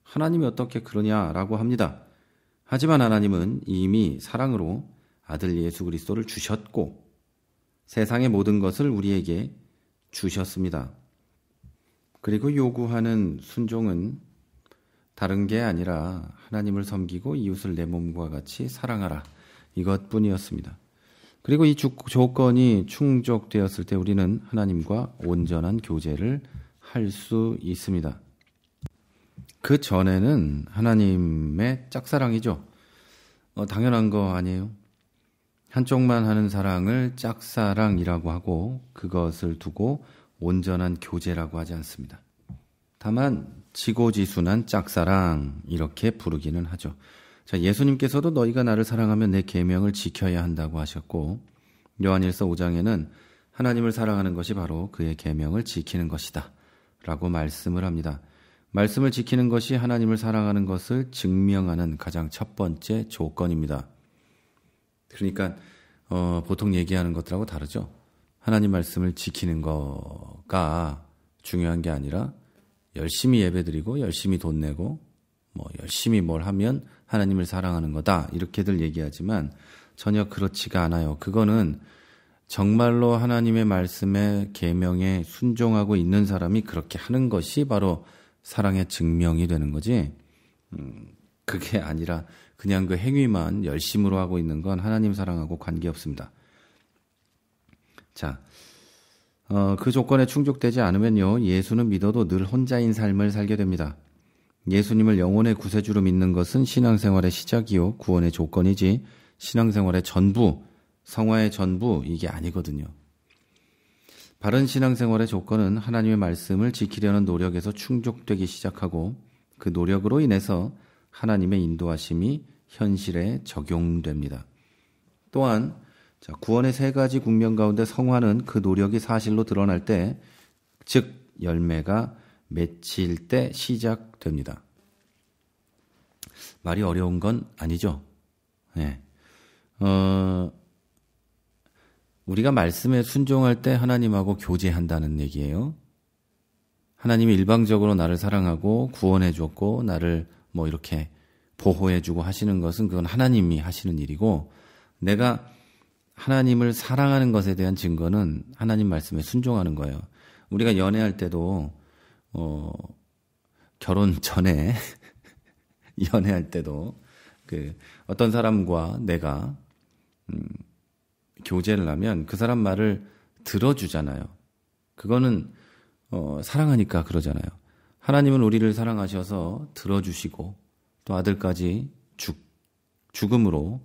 하나님이 어떻게 그러냐라고 합니다. 하지만 하나님은 이미 사랑으로 아들 예수 그리스도를 주셨고 세상의 모든 것을 우리에게 주셨습니다. 그리고 요구하는 순종은 다른 게 아니라 하나님을 섬기고 이웃을 내 몸과 같이 사랑하라. 이것뿐이었습니다. 그리고 이 조건이 충족되었을 때 우리는 하나님과 온전한 교제를 할 수 있습니다. 그 전에는 하나님의 짝사랑이죠. 당연한 거 아니에요? 한쪽만 하는 사랑을 짝사랑이라고 하고 그것을 두고 온전한 교제라고 하지 않습니다. 다만 지고지순한 짝사랑 이렇게 부르기는 하죠. 자, 예수님께서도 너희가 나를 사랑하면 내 계명을 지켜야 한다고 하셨고 요한일서 5장에는 하나님을 사랑하는 것이 바로 그의 계명을 지키는 것이다 라고 말씀을 합니다. 말씀을 지키는 것이 하나님을 사랑하는 것을 증명하는 가장 첫 번째 조건입니다. 그러니까 보통 얘기하는 것들하고 다르죠. 하나님 말씀을 지키는 거가 중요한 게 아니라 열심히 예배드리고 열심히 돈 내고 열심히 뭘 하면 하나님을 사랑하는 거다 이렇게들 얘기하지만 전혀 그렇지가 않아요. 그거는 정말로 하나님의 말씀에 계명에 순종하고 있는 사람이 그렇게 하는 것이 바로 사랑의 증명이 되는 거지. 그게 아니라 그냥 그 행위만 열심으로 하고 있는 건 하나님 사랑하고 관계없습니다. 자, 그 조건에 충족되지 않으면요, 예수는 믿어도 늘 혼자인 삶을 살게 됩니다. 예수님을 영혼의 구세주로 믿는 것은 신앙생활의 시작이요, 구원의 조건이지 신앙생활의 전부, 성화의 전부 이게 아니거든요. 바른 신앙생활의 조건은 하나님의 말씀을 지키려는 노력에서 충족되기 시작하고 그 노력으로 인해서 하나님의 인도하심이 현실에 적용됩니다. 또한 구원의 세 가지 국면 가운데 성화는 그 노력이 사실로 드러날 때, 즉 열매가 맺힐 때 시작됩니다. 말이 어려운 건 아니죠. 네. 우리가 말씀에 순종할 때 하나님하고 교제한다는 얘기예요. 하나님이 일방적으로 나를 사랑하고 구원해 줬고 나를 이렇게 보호해 주고 하시는 것은 그건 하나님이 하시는 일이고, 내가 하나님을 사랑하는 것에 대한 증거는 하나님 말씀에 순종하는 거예요. 우리가 연애할 때도 결혼 전에 연애할 때도 어떤 사람과 내가 교제를 하면 그 사람 말을 들어주잖아요. 그거는 사랑하니까 그러잖아요. 하나님은 우리를 사랑하셔서 들어주시고 또 아들까지 죽음으로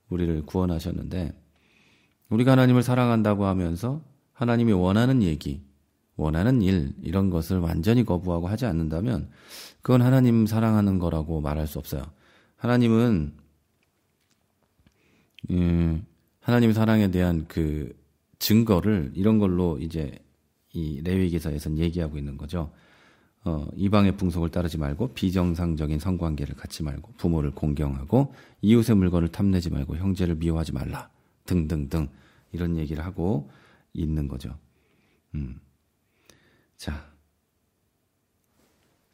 우리를 구원하셨는데, 우리가 하나님을 사랑한다고 하면서 하나님이 원하는 얘기, 원하는 일 이런 것을 완전히 거부하고 하지 않는다면 그건 하나님 사랑하는 거라고 말할 수 없어요. 하나님은 하나님 사랑에 대한 그 증거를 이런 걸로 이제 이 레위기서에서는 얘기하고 있는 거죠. 이방의 풍속을 따르지 말고 비정상적인 성관계를 갖지 말고 부모를 공경하고 이웃의 물건을 탐내지 말고 형제를 미워하지 말라 등등등 이런 얘기를 하고 있는 거죠. 자,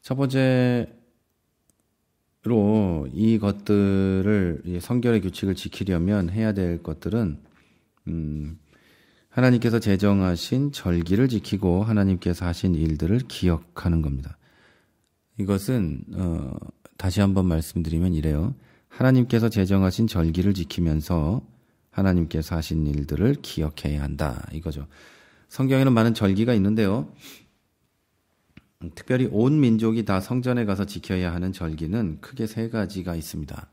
첫 번째로 이 것들을 성결의 규칙을 지키려면 해야 될 것들은 하나님께서 제정하신 절기를 지키고 하나님께서 하신 일들을 기억하는 겁니다. 이것은 다시 한번 말씀드리면 이래요. 하나님께서 제정하신 절기를 지키면서 하나님께서 하신 일들을 기억해야 한다 이거죠. 성경에는 많은 절기가 있는데요. 특별히 온 민족이 다 성전에 가서 지켜야 하는 절기는 크게 세 가지가 있습니다.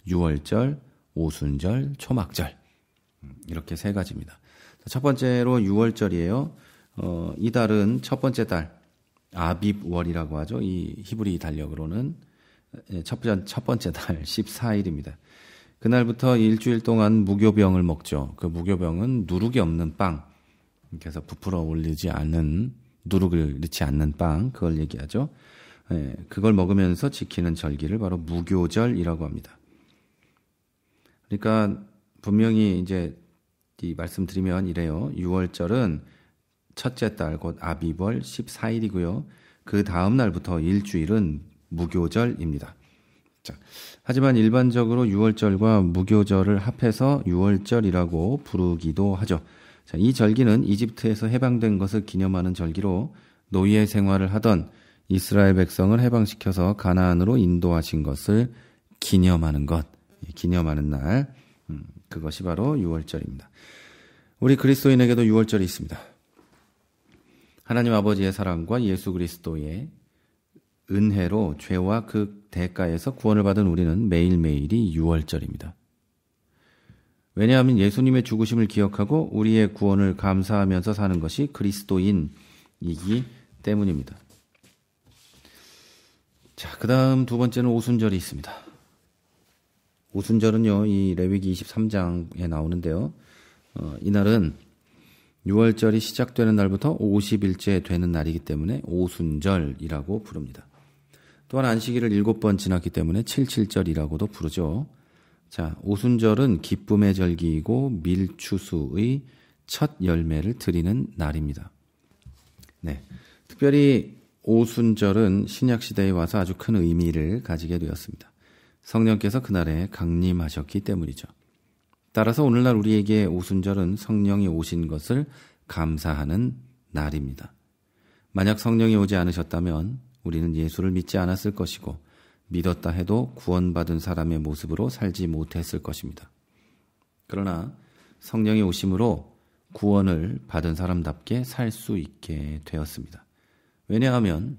유월절, 오순절, 초막절 이렇게 세 가지입니다. 첫 번째로 유월절이에요. 이 달은 첫 번째 달 아빕월이라고 하죠. 이 히브리 달력으로는 첫 번째 달 14일입니다. 그날부터 일주일 동안 무교병을 먹죠. 그 무교병은 누룩이 없는 빵, 그래서 부풀어 올리지 않는, 누룩을 넣지 않는 빵, 그걸 얘기하죠. 그걸 먹으면서 지키는 절기를 바로 무교절이라고 합니다. 그러니까 분명히 이제 이 말씀드리면 이래요. 6월절은 첫째 달 곧 아비벌 14일이고요. 그 다음 날부터 일주일은 무교절입니다. 자, 하지만 일반적으로 6월절과 무교절을 합해서 6월절이라고 부르기도 하죠. 자, 이 절기는 이집트에서 해방된 것을 기념하는 절기로 노예 생활을 하던 이스라엘 백성을 해방시켜서 가나안으로 인도하신 것을 기념하는 날, 그것이 바로 6월절입니다. 우리 그리스도인에게도 6월절이 있습니다. 하나님 아버지의 사랑과 예수 그리스도의 은혜로 죄와 그 대가에서 구원을 받은 우리는 매일매일이 6월절입니다. 왜냐하면 예수님의 죽으심을 기억하고 우리의 구원을 감사하면서 사는 것이 그리스도인이기 때문입니다. 자, 그 다음 두 번째는 오순절이 있습니다. 오순절은요, 이 레위기 23장에 나오는데요. 이날은 6월절이 시작되는 날부터 50일째 되는 날이기 때문에 오순절이라고 부릅니다. 또한 안식일을 7번 지났기 때문에 77절이라고도 부르죠. 자, 오순절은 기쁨의 절기이고 밀추수의 첫 열매를 드리는 날입니다. 네, 특별히 오순절은 신약시대에 와서 아주 큰 의미를 가지게 되었습니다. 성령께서 그날에 강림하셨기 때문이죠. 따라서 오늘날 우리에게 오순절은 성령이 오신 것을 감사하는 날입니다. 만약 성령이 오지 않으셨다면 우리는 예수를 믿지 않았을 것이고 믿었다 해도 구원받은 사람의 모습으로 살지 못했을 것입니다. 그러나 성령이 오심으로 구원을 받은 사람답게 살 수 있게 되었습니다. 왜냐하면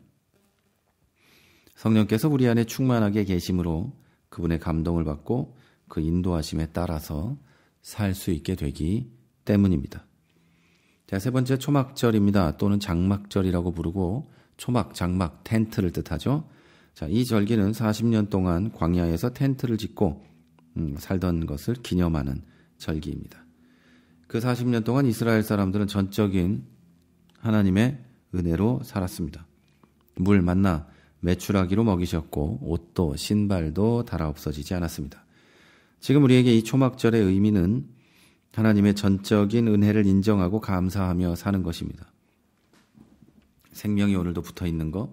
성령께서 우리 안에 충만하게 계심으로 그분의 감동을 받고 그 인도하심에 따라서 살 수 있게 되기 때문입니다. 자, 세 번째 초막절입니다. 또는 장막절이라고 부르고 초막, 장막, 텐트를 뜻하죠. 자, 이 절기는 40년 동안 광야에서 텐트를 짓고 살던 것을 기념하는 절기입니다. 그 40년 동안 이스라엘 사람들은 전적인 하나님의 은혜로 살았습니다. 물, 만나, 메추라기로 먹이셨고 옷도 신발도 달아 없어지지 않았습니다. 지금 우리에게 이 초막절의 의미는 하나님의 전적인 은혜를 인정하고 감사하며 사는 것입니다. 생명이 오늘도 붙어 있는 것,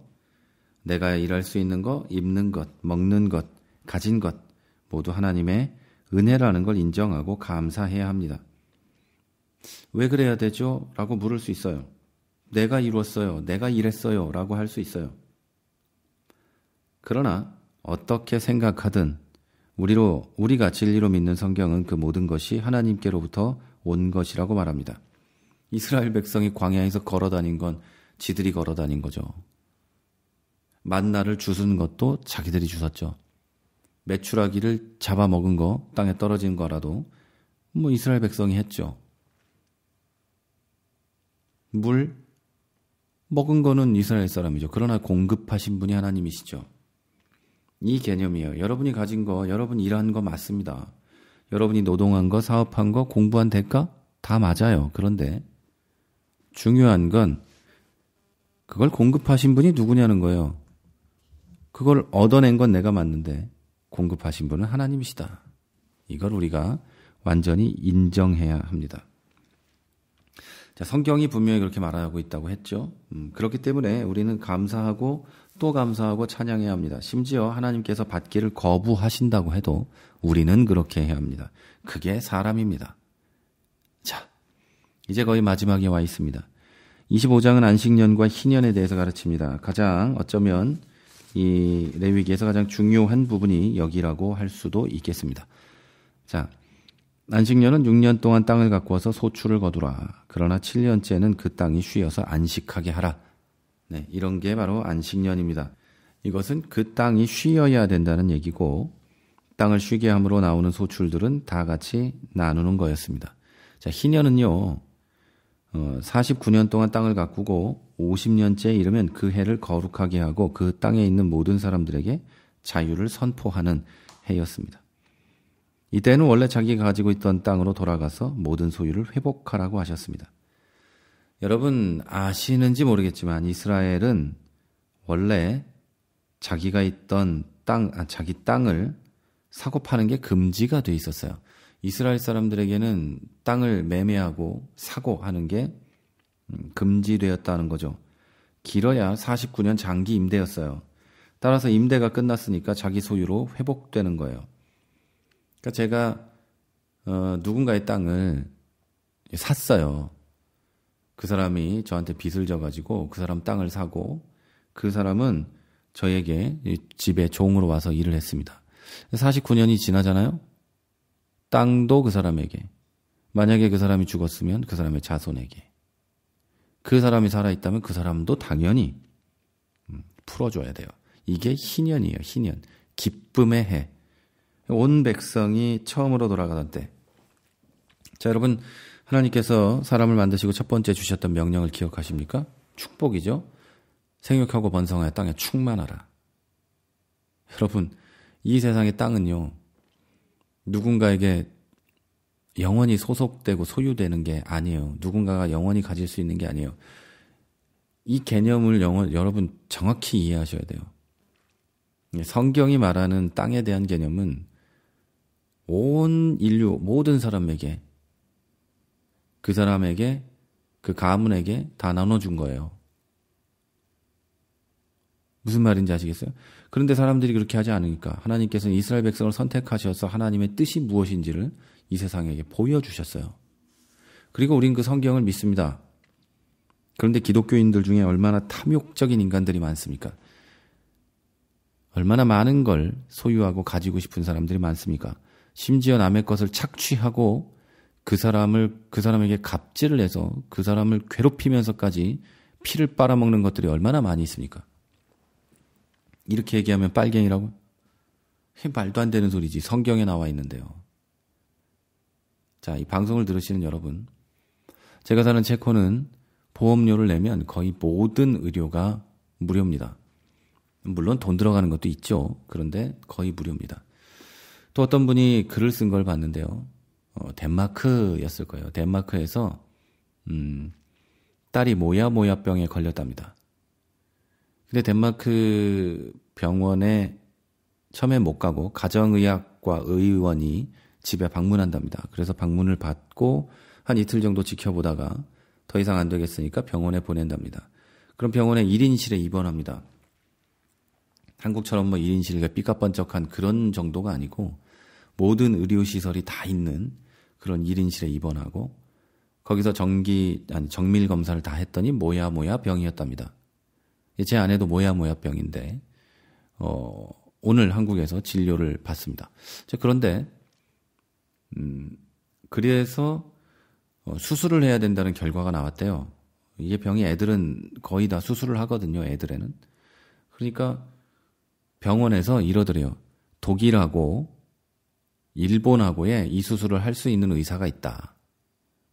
내가 일할 수 있는 것, 입는 것, 먹는 것, 가진 것 모두 하나님의 은혜라는 걸 인정하고 감사해야 합니다. 왜 그래야 되죠? 라고 물을 수 있어요. 내가 이루었어요. 내가 일했어요. 라고 할 수 있어요. 그러나 어떻게 생각하든 우리가 진리로 믿는 성경은 그 모든 것이 하나님께로부터 온 것이라고 말합니다. 이스라엘 백성이 광야에서 걸어다닌 건 지들이 걸어다닌 거죠. 만나를 주순 것도 자기들이 주웠죠. 메추라기를 잡아먹은 거, 땅에 떨어진 거라도 이스라엘 백성이 했죠. 물 먹은 거는 이스라엘 사람이죠. 그러나 공급하신 분이 하나님이시죠. 이 개념이에요. 여러분이 가진 거, 여러분이 일한 거 맞습니다. 여러분이 노동한 거, 사업한 거, 공부한 대가 다 맞아요. 그런데 중요한 건 그걸 공급하신 분이 누구냐는 거예요. 그걸 얻어낸 건 내가 맞는데 공급하신 분은 하나님이시다. 이걸 우리가 완전히 인정해야 합니다. 자, 성경이 분명히 그렇게 말하고 있다고 했죠. 그렇기 때문에 우리는 감사하고 또 감사하고 찬양해야 합니다. 심지어 하나님께서 받기를 거부하신다고 해도 우리는 그렇게 해야 합니다. 그게 사람입니다. 자, 이제 거의 마지막에 와 있습니다. 25장은 안식년과 희년에 대해서 가르칩니다. 가장 어쩌면 이 레위기에서 가장 중요한 부분이 여기라고 할 수도 있겠습니다. 자, 안식년은 6년 동안 땅을 가꾸어서 소출을 거두라. 그러나 7년째는 그 땅이 쉬어서 안식하게 하라. 네, 이런 게 바로 안식년입니다. 이것은 그 땅이 쉬어야 된다는 얘기고 땅을 쉬게 함으로 나오는 소출들은 다 같이 나누는 거였습니다. 자, 희년은요. 49년 동안 땅을 가꾸고 50년째에 이르면 그 해를 거룩하게 하고 그 땅에 있는 모든 사람들에게 자유를 선포하는 해였습니다. 이때는 원래 자기가 가지고 있던 땅으로 돌아가서 모든 소유를 회복하라고 하셨습니다. 여러분 아시는지 모르겠지만 이스라엘은 원래 자기가 있던 자기 땅을 사고 파는 게 금지가 돼 있었어요. 이스라엘 사람들에게는 땅을 매매하고 사고 하는 게 금지되었다는 거죠. 길어야 49년 장기 임대였어요. 따라서 임대가 끝났으니까 자기 소유로 회복되는 거예요. 그러니까 제가 누군가의 땅을 샀어요. 그 사람이 저한테 빚을 져가지고 그 사람 땅을 사고 그 사람은 저에게 집에 종으로 와서 일을 했습니다. 49년이 지나잖아요. 땅도 그 사람에게, 만약에 그 사람이 죽었으면 그 사람의 자손에게, 그 사람이 살아있다면 그 사람도 당연히 풀어줘야 돼요. 이게 희년이에요. 희년. 기쁨의 해. 온 백성이 처음으로 돌아가던 때. 자, 여러분 하나님께서 사람을 만드시고 첫 번째 주셨던 명령을 기억하십니까? 축복이죠. 생육하고 번성하여 땅에 충만하라. 여러분 이 세상의 땅은요 누군가에게 영원히 소속되고 소유되는 게 아니에요. 누군가가 영원히 가질 수 있는 게 아니에요. 이 개념을 여러분 정확히 이해하셔야 돼요. 성경이 말하는 땅에 대한 개념은 온 인류 모든 사람에게, 그 사람에게, 그 가문에게 다 나눠준 거예요. 무슨 말인지 아시겠어요? 그런데 사람들이 그렇게 하지 않으니까 하나님께서는 이스라엘 백성을 선택하셔서 하나님의 뜻이 무엇인지를 이 세상에게 보여주셨어요. 그리고 우린 그 성경을 믿습니다. 그런데 기독교인들 중에 얼마나 탐욕적인 인간들이 많습니까? 얼마나 많은 걸 소유하고 가지고 싶은 사람들이 많습니까? 심지어 남의 것을 착취하고 그 사람에게 갑질을 해서 그 사람을 괴롭히면서까지 피를 빨아먹는 것들이 얼마나 많이 있습니까? 이렇게 얘기하면 빨갱이라고? 말도 안 되는 소리지. 성경에 나와 있는데요. 자, 이 방송을 들으시는 여러분, 제가 사는 체코는 보험료를 내면 거의 모든 의료가 무료입니다. 물론 돈 들어가는 것도 있죠. 그런데 거의 무료입니다. 또 어떤 분이 글을 쓴 걸 봤는데요. 덴마크였을 거예요. 덴마크에서 딸이 모야모야병에 걸렸답니다. 근데 덴마크 병원에 처음에 못 가고 가정의학과 의원이 집에 방문한답니다. 그래서 방문을 받고 한 이틀 정도 지켜보다가 더 이상 안 되겠으니까 병원에 보낸답니다. 그럼 병원에 1인실에 입원합니다. 한국처럼 1인실에 삐까번쩍한 그런 정도가 아니고 모든 의료시설이 다 있는 그런 1인실에 입원하고 거기서 정밀 검사를 다 했더니 모야모야병이었답니다. 제 아내도 모야모야병인데 오늘 한국에서 진료를 받습니다. 그런데 그래서 수술을 해야 된다는 결과가 나왔대요. 이게 병이 애들은 거의 다 수술을 하거든요. 애들에는. 그러니까 병원에서 이러더래요. 독일하고 일본하고에 이 수술을 할 수 있는 의사가 있다.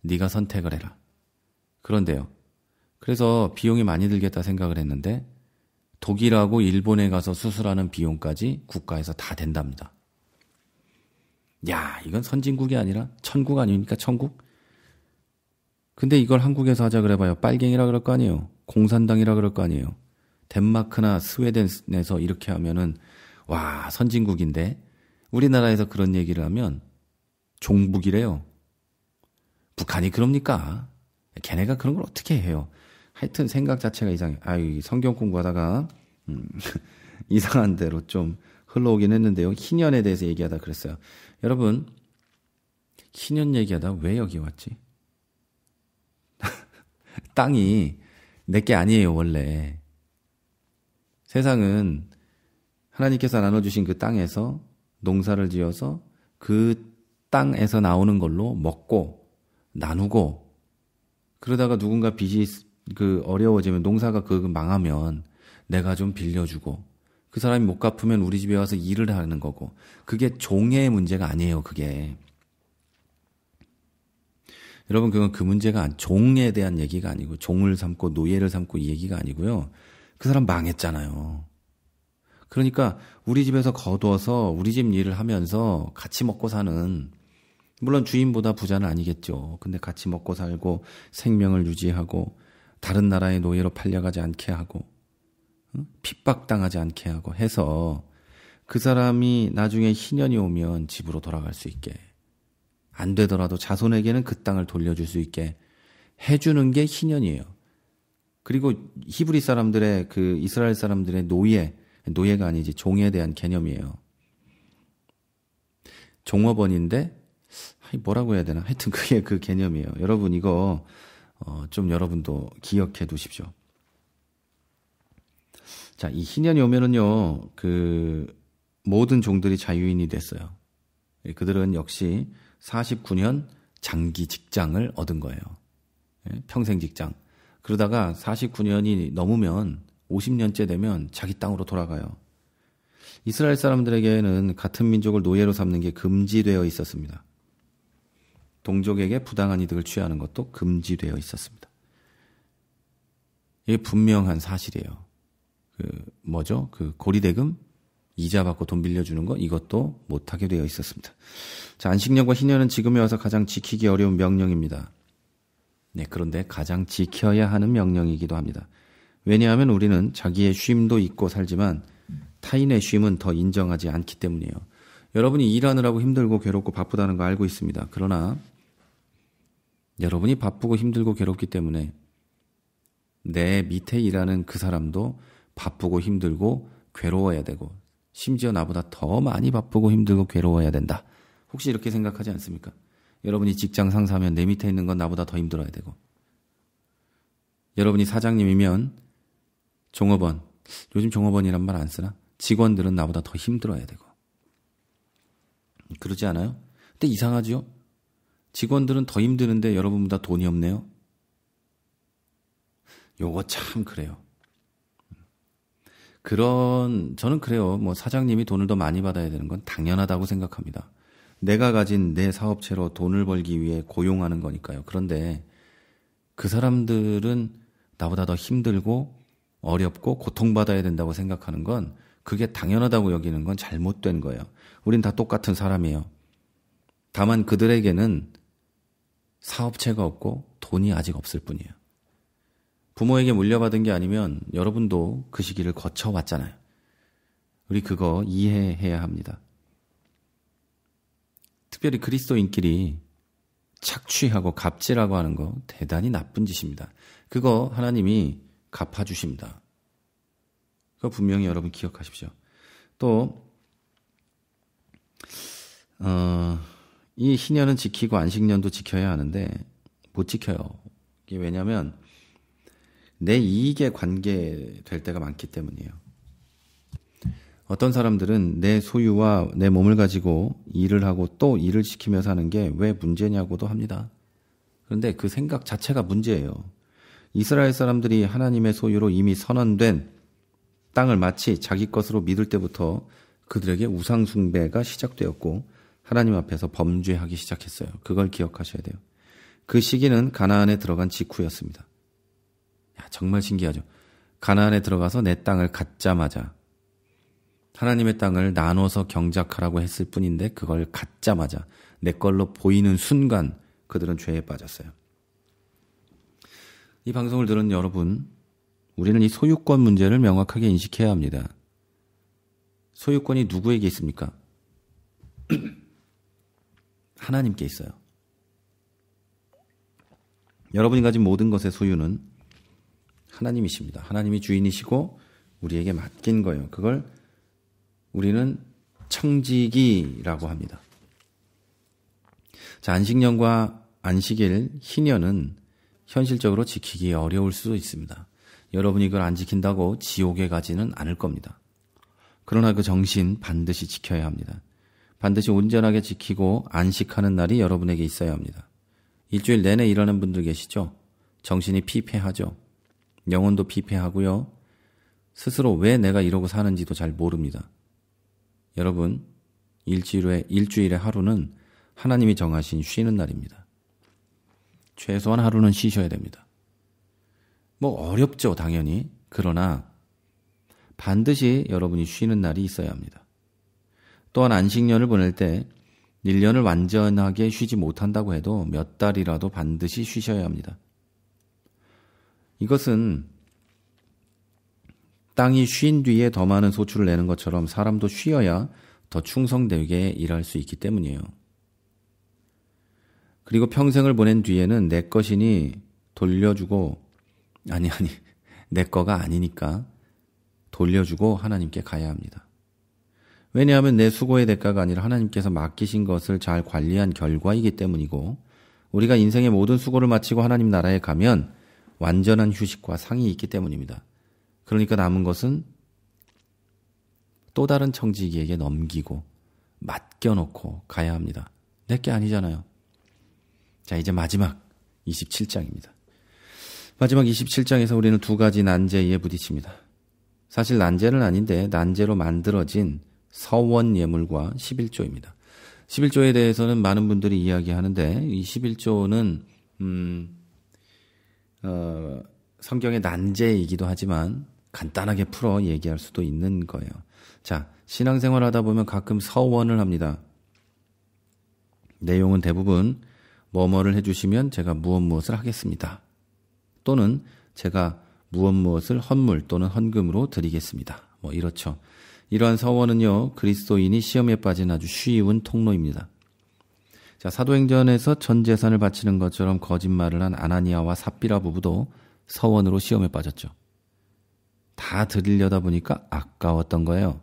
네가 선택을 해라. 그런데요. 그래서 비용이 많이 들겠다 생각을 했는데 독일하고 일본에 가서 수술하는 비용까지 국가에서 다 된답니다. 야, 이건 선진국이 아니라 천국 아닙니까? 천국? 근데 이걸 한국에서 하자 그래봐요. 빨갱이라 그럴 거 아니에요. 공산당이라 그럴 거 아니에요. 덴마크나 스웨덴에서 이렇게 하면은 와, 선진국인데 우리나라에서 그런 얘기를 하면 종북이래요. 북한이 그럽니까? 걔네가 그런 걸 어떻게 해요? 하여튼 생각 자체가 이상해. 아유, 성경 공부하다가 이상한 대로 좀 흘러오긴 했는데요. 희년에 대해서 얘기하다 그랬어요. 여러분, 희년 얘기하다 왜 여기 왔지? 땅이 내게 아니에요, 원래. 세상은 하나님께서 나눠주신 그 땅에서 농사를 지어서 그 땅에서 나오는 걸로 먹고 나누고, 그러다가 누군가 빚이 어려워지면, 농사가 망하면 내가 좀 빌려주고, 그 사람이 못 갚으면 우리 집에 와서 일을 하는 거고, 그게 종의 문제가 아니에요. 그게 여러분, 그건 그 문제가 종에 대한 얘기가 아니고, 종을 삼고 노예를 삼고 이 얘기가 아니고요. 그 사람 망했잖아요. 그러니까 우리 집에서 거둬서 우리 집 일을 하면서 같이 먹고 사는, 물론 주인보다 부자는 아니겠죠. 근데 같이 먹고 살고 생명을 유지하고 다른 나라의 노예로 팔려가지 않게 하고 핍박당하지 않게 하고 해서, 그 사람이 나중에 희년이 오면 집으로 돌아갈 수 있게, 안 되더라도 자손에게는 그 땅을 돌려줄 수 있게 해주는 게 희년이에요. 그리고 히브리 사람들의, 이스라엘 사람들의 노예가 아니지 종에 대한 개념이에요. 종업원인데 뭐라고 해야 되나, 하여튼 그게 그 개념이에요. 여러분, 이거 좀 여러분도 기억해 두십시오. 자, 이 희년이 오면은요, 모든 종들이 자유인이 됐어요. 그들은 역시 49년 장기 직장을 얻은 거예요. 평생 직장. 그러다가 49년이 넘으면 50년째 되면 자기 땅으로 돌아가요. 이스라엘 사람들에게는 같은 민족을 노예로 삼는 게 금지되어 있었습니다. 동족에게 부당한 이득을 취하는 것도 금지되어 있었습니다. 이게 분명한 사실이에요. 고리대금, 이자 받고 돈 빌려주는 거, 이것도 못하게 되어 있었습니다. 자, 안식년과 희년은 지금에 와서 가장 지키기 어려운 명령입니다. 네, 그런데 가장 지켜야 하는 명령이기도 합니다. 왜냐하면 우리는 자기의 쉼도 잊고 살지만 타인의 쉼은 더 인정하지 않기 때문이에요. 여러분이 일하느라고 힘들고 괴롭고 바쁘다는 거 알고 있습니다. 그러나 여러분이 바쁘고 힘들고 괴롭기 때문에 내 밑에 일하는 그 사람도 바쁘고 힘들고 괴로워야 되고, 심지어 나보다 더 많이 바쁘고 힘들고 괴로워야 된다. 혹시 이렇게 생각하지 않습니까? 여러분이 직장 상사면 내 밑에 있는 건 나보다 더 힘들어야 되고, 여러분이 사장님이면 종업원, 요즘 종업원이란 말 안 쓰나? 직원들은 나보다 더 힘들어야 되고. 그러지 않아요? 근데 이상하지요? 직원들은 더 힘드는데 여러분보다 돈이 없네요? 요거 참 그래요. 저는 그래요. 사장님이 돈을 더 많이 받아야 되는 건 당연하다고 생각합니다. 내가 가진 내 사업체로 돈을 벌기 위해 고용하는 거니까요. 그런데 그 사람들은 나보다 더 힘들고 어렵고 고통받아야 된다고 생각하는 건, 그게 당연하다고 여기는 건 잘못된 거예요. 우린 다 똑같은 사람이에요. 다만 그들에게는 사업체가 없고 돈이 아직 없을 뿐이에요. 부모에게 물려받은 게 아니면 여러분도 그 시기를 거쳐왔잖아요. 우리 그거 이해해야 합니다. 특별히 그리스도인끼리 착취하고 갑질하고 하는 거 대단히 나쁜 짓입니다. 그거 하나님이 갚아주십니다. 그거 분명히 여러분 기억하십시오. 또 이 희년은 지키고 안식년도 지켜야 하는데 못 지켜요. 이게 왜냐하면 내 이익에 관계될 때가 많기 때문이에요. 어떤 사람들은 내 소유와 내 몸을 가지고 일을 하고 또 일을 시키며 사는 게 왜 문제냐고도 합니다. 그런데 그 생각 자체가 문제예요. 이스라엘 사람들이 하나님의 소유로 이미 선언된 땅을 마치 자기 것으로 믿을 때부터 그들에게 우상 숭배가 시작되었고 하나님 앞에서 범죄하기 시작했어요. 그걸 기억하셔야 돼요. 그 시기는 가나안에 들어간 직후였습니다. 정말 신기하죠. 가나안에 들어가서 내 땅을 갖자마자, 하나님의 땅을 나눠서 경작하라고 했을 뿐인데 그걸 갖자마자 내 걸로 보이는 순간 그들은 죄에 빠졌어요. 이 방송을 들은 여러분, 우리는 이 소유권 문제를 명확하게 인식해야 합니다. 소유권이 누구에게 있습니까? 하나님께 있어요. 여러분이 가진 모든 것의 소유는 하나님이십니다. 하나님이 주인이시고 우리에게 맡긴 거예요. 그걸 우리는 청지기라고 합니다. 자, 안식년과 안식일, 희년은 현실적으로 지키기 어려울 수도 있습니다. 여러분이 그걸 안 지킨다고 지옥에 가지는 않을 겁니다. 그러나 그 정신 반드시 지켜야 합니다. 반드시 온전하게 지키고 안식하는 날이 여러분에게 있어야 합니다. 일주일 내내 일하는 분들 계시죠? 정신이 피폐하죠? 영혼도 피폐하고요. 스스로 왜 내가 이러고 사는지도 잘 모릅니다. 여러분, 일주일의 하루는 하나님이 정하신 쉬는 날입니다. 최소한 하루는 쉬셔야 됩니다. 뭐 어렵죠, 당연히. 그러나 반드시 여러분이 쉬는 날이 있어야 합니다. 또한 안식년을 보낼 때 1년을 완전하게 쉬지 못한다고 해도 몇 달이라도 반드시 쉬셔야 합니다. 이것은 땅이 쉰 뒤에 더 많은 소출을 내는 것처럼 사람도 쉬어야 더 충성되게 일할 수 있기 때문이에요. 그리고 평생을 보낸 뒤에는 내 것이니 돌려주고 내 거가 아니니까 돌려주고 하나님께 가야 합니다. 왜냐하면 내 수고의 대가가 아니라 하나님께서 맡기신 것을 잘 관리한 결과이기 때문이고 우리가 인생의 모든 수고를 마치고 하나님 나라에 가면 완전한 휴식과 상이 있기 때문입니다. 그러니까 남은 것은 또 다른 청지기에게 넘기고 맡겨놓고 가야 합니다. 내게 아니잖아요. 자, 이제 마지막 27장입니다. 마지막 27장에서 우리는 두 가지 난제에 부딪힙니다. 사실 난제는 아닌데 난제로 만들어진 서원 예물과 11조입니다. 11조에 대해서는 많은 분들이 이야기하는데 이 11조는 성경의 난제이기도 하지만 간단하게 풀어 얘기할 수도 있는 거예요. 자, 신앙생활 하다 보면 가끔 서원을 합니다. 내용은 대부분 뭐뭐를 해주시면 제가 무엇을 하겠습니다. 또는 제가 무엇을 헌물 또는 헌금으로 드리겠습니다. 뭐 이렇죠. 이러한 서원은요, 그리스도인이 시험에 빠진 아주 쉬운 통로입니다. 자, 사도행전에서 전 재산을 바치는 것처럼 거짓말을 한 아나니아와 삽비라 부부도 서원으로 시험에 빠졌죠. 다 드리려다 보니까 아까웠던 거예요.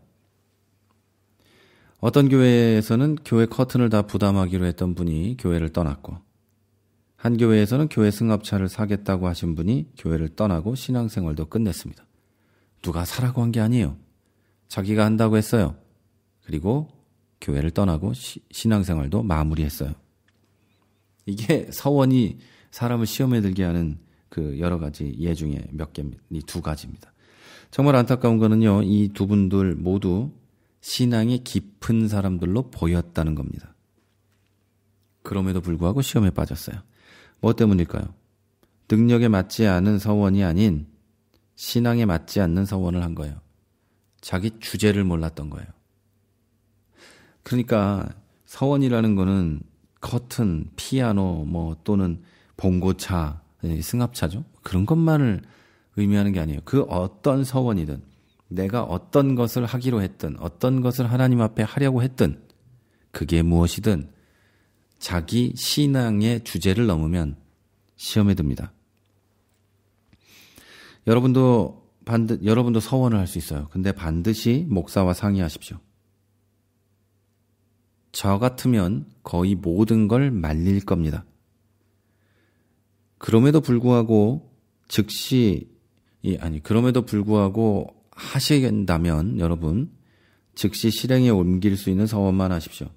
어떤 교회에서는 교회 커튼을 다 부담하기로 했던 분이 교회를 떠났고, 한 교회에서는 교회 승합차를 사겠다고 하신 분이 교회를 떠나고 신앙생활도 끝냈습니다. 누가 사라고 한 게 아니에요. 자기가 한다고 했어요. 그리고 교회를 떠나고 신앙생활도 마무리했어요. 이게 서원이 사람을 시험에 들게 하는 그 여러 가지 예 중에 몇 개, 이 두 가지입니다. 정말 안타까운 거는요, 이 두 분들 모두 신앙이 깊은 사람들로 보였다는 겁니다. 그럼에도 불구하고 시험에 빠졌어요. 뭐 때문일까요? 능력에 맞지 않은 서원이 아닌 신앙에 맞지 않는 서원을 한 거예요. 자기 주제를 몰랐던 거예요. 그러니까 서원이라는 거는 커튼, 피아노, 뭐 또는 봉고차, 승합차죠. 그런 것만을 의미하는 게 아니에요. 그 어떤 서원이든 내가 어떤 것을 하기로 했든 어떤 것을 하나님 앞에 하려고 했든 그게 무엇이든 자기 신앙의 주제를 넘으면 시험에 듭니다. 여러분도 서원을 할 수 있어요. 근데 반드시 목사와 상의하십시오. 저 같으면 거의 모든 걸 말릴 겁니다. 그럼에도 불구하고 하신다면 여러분 즉시 실행에 옮길 수 있는 서원만 하십시오.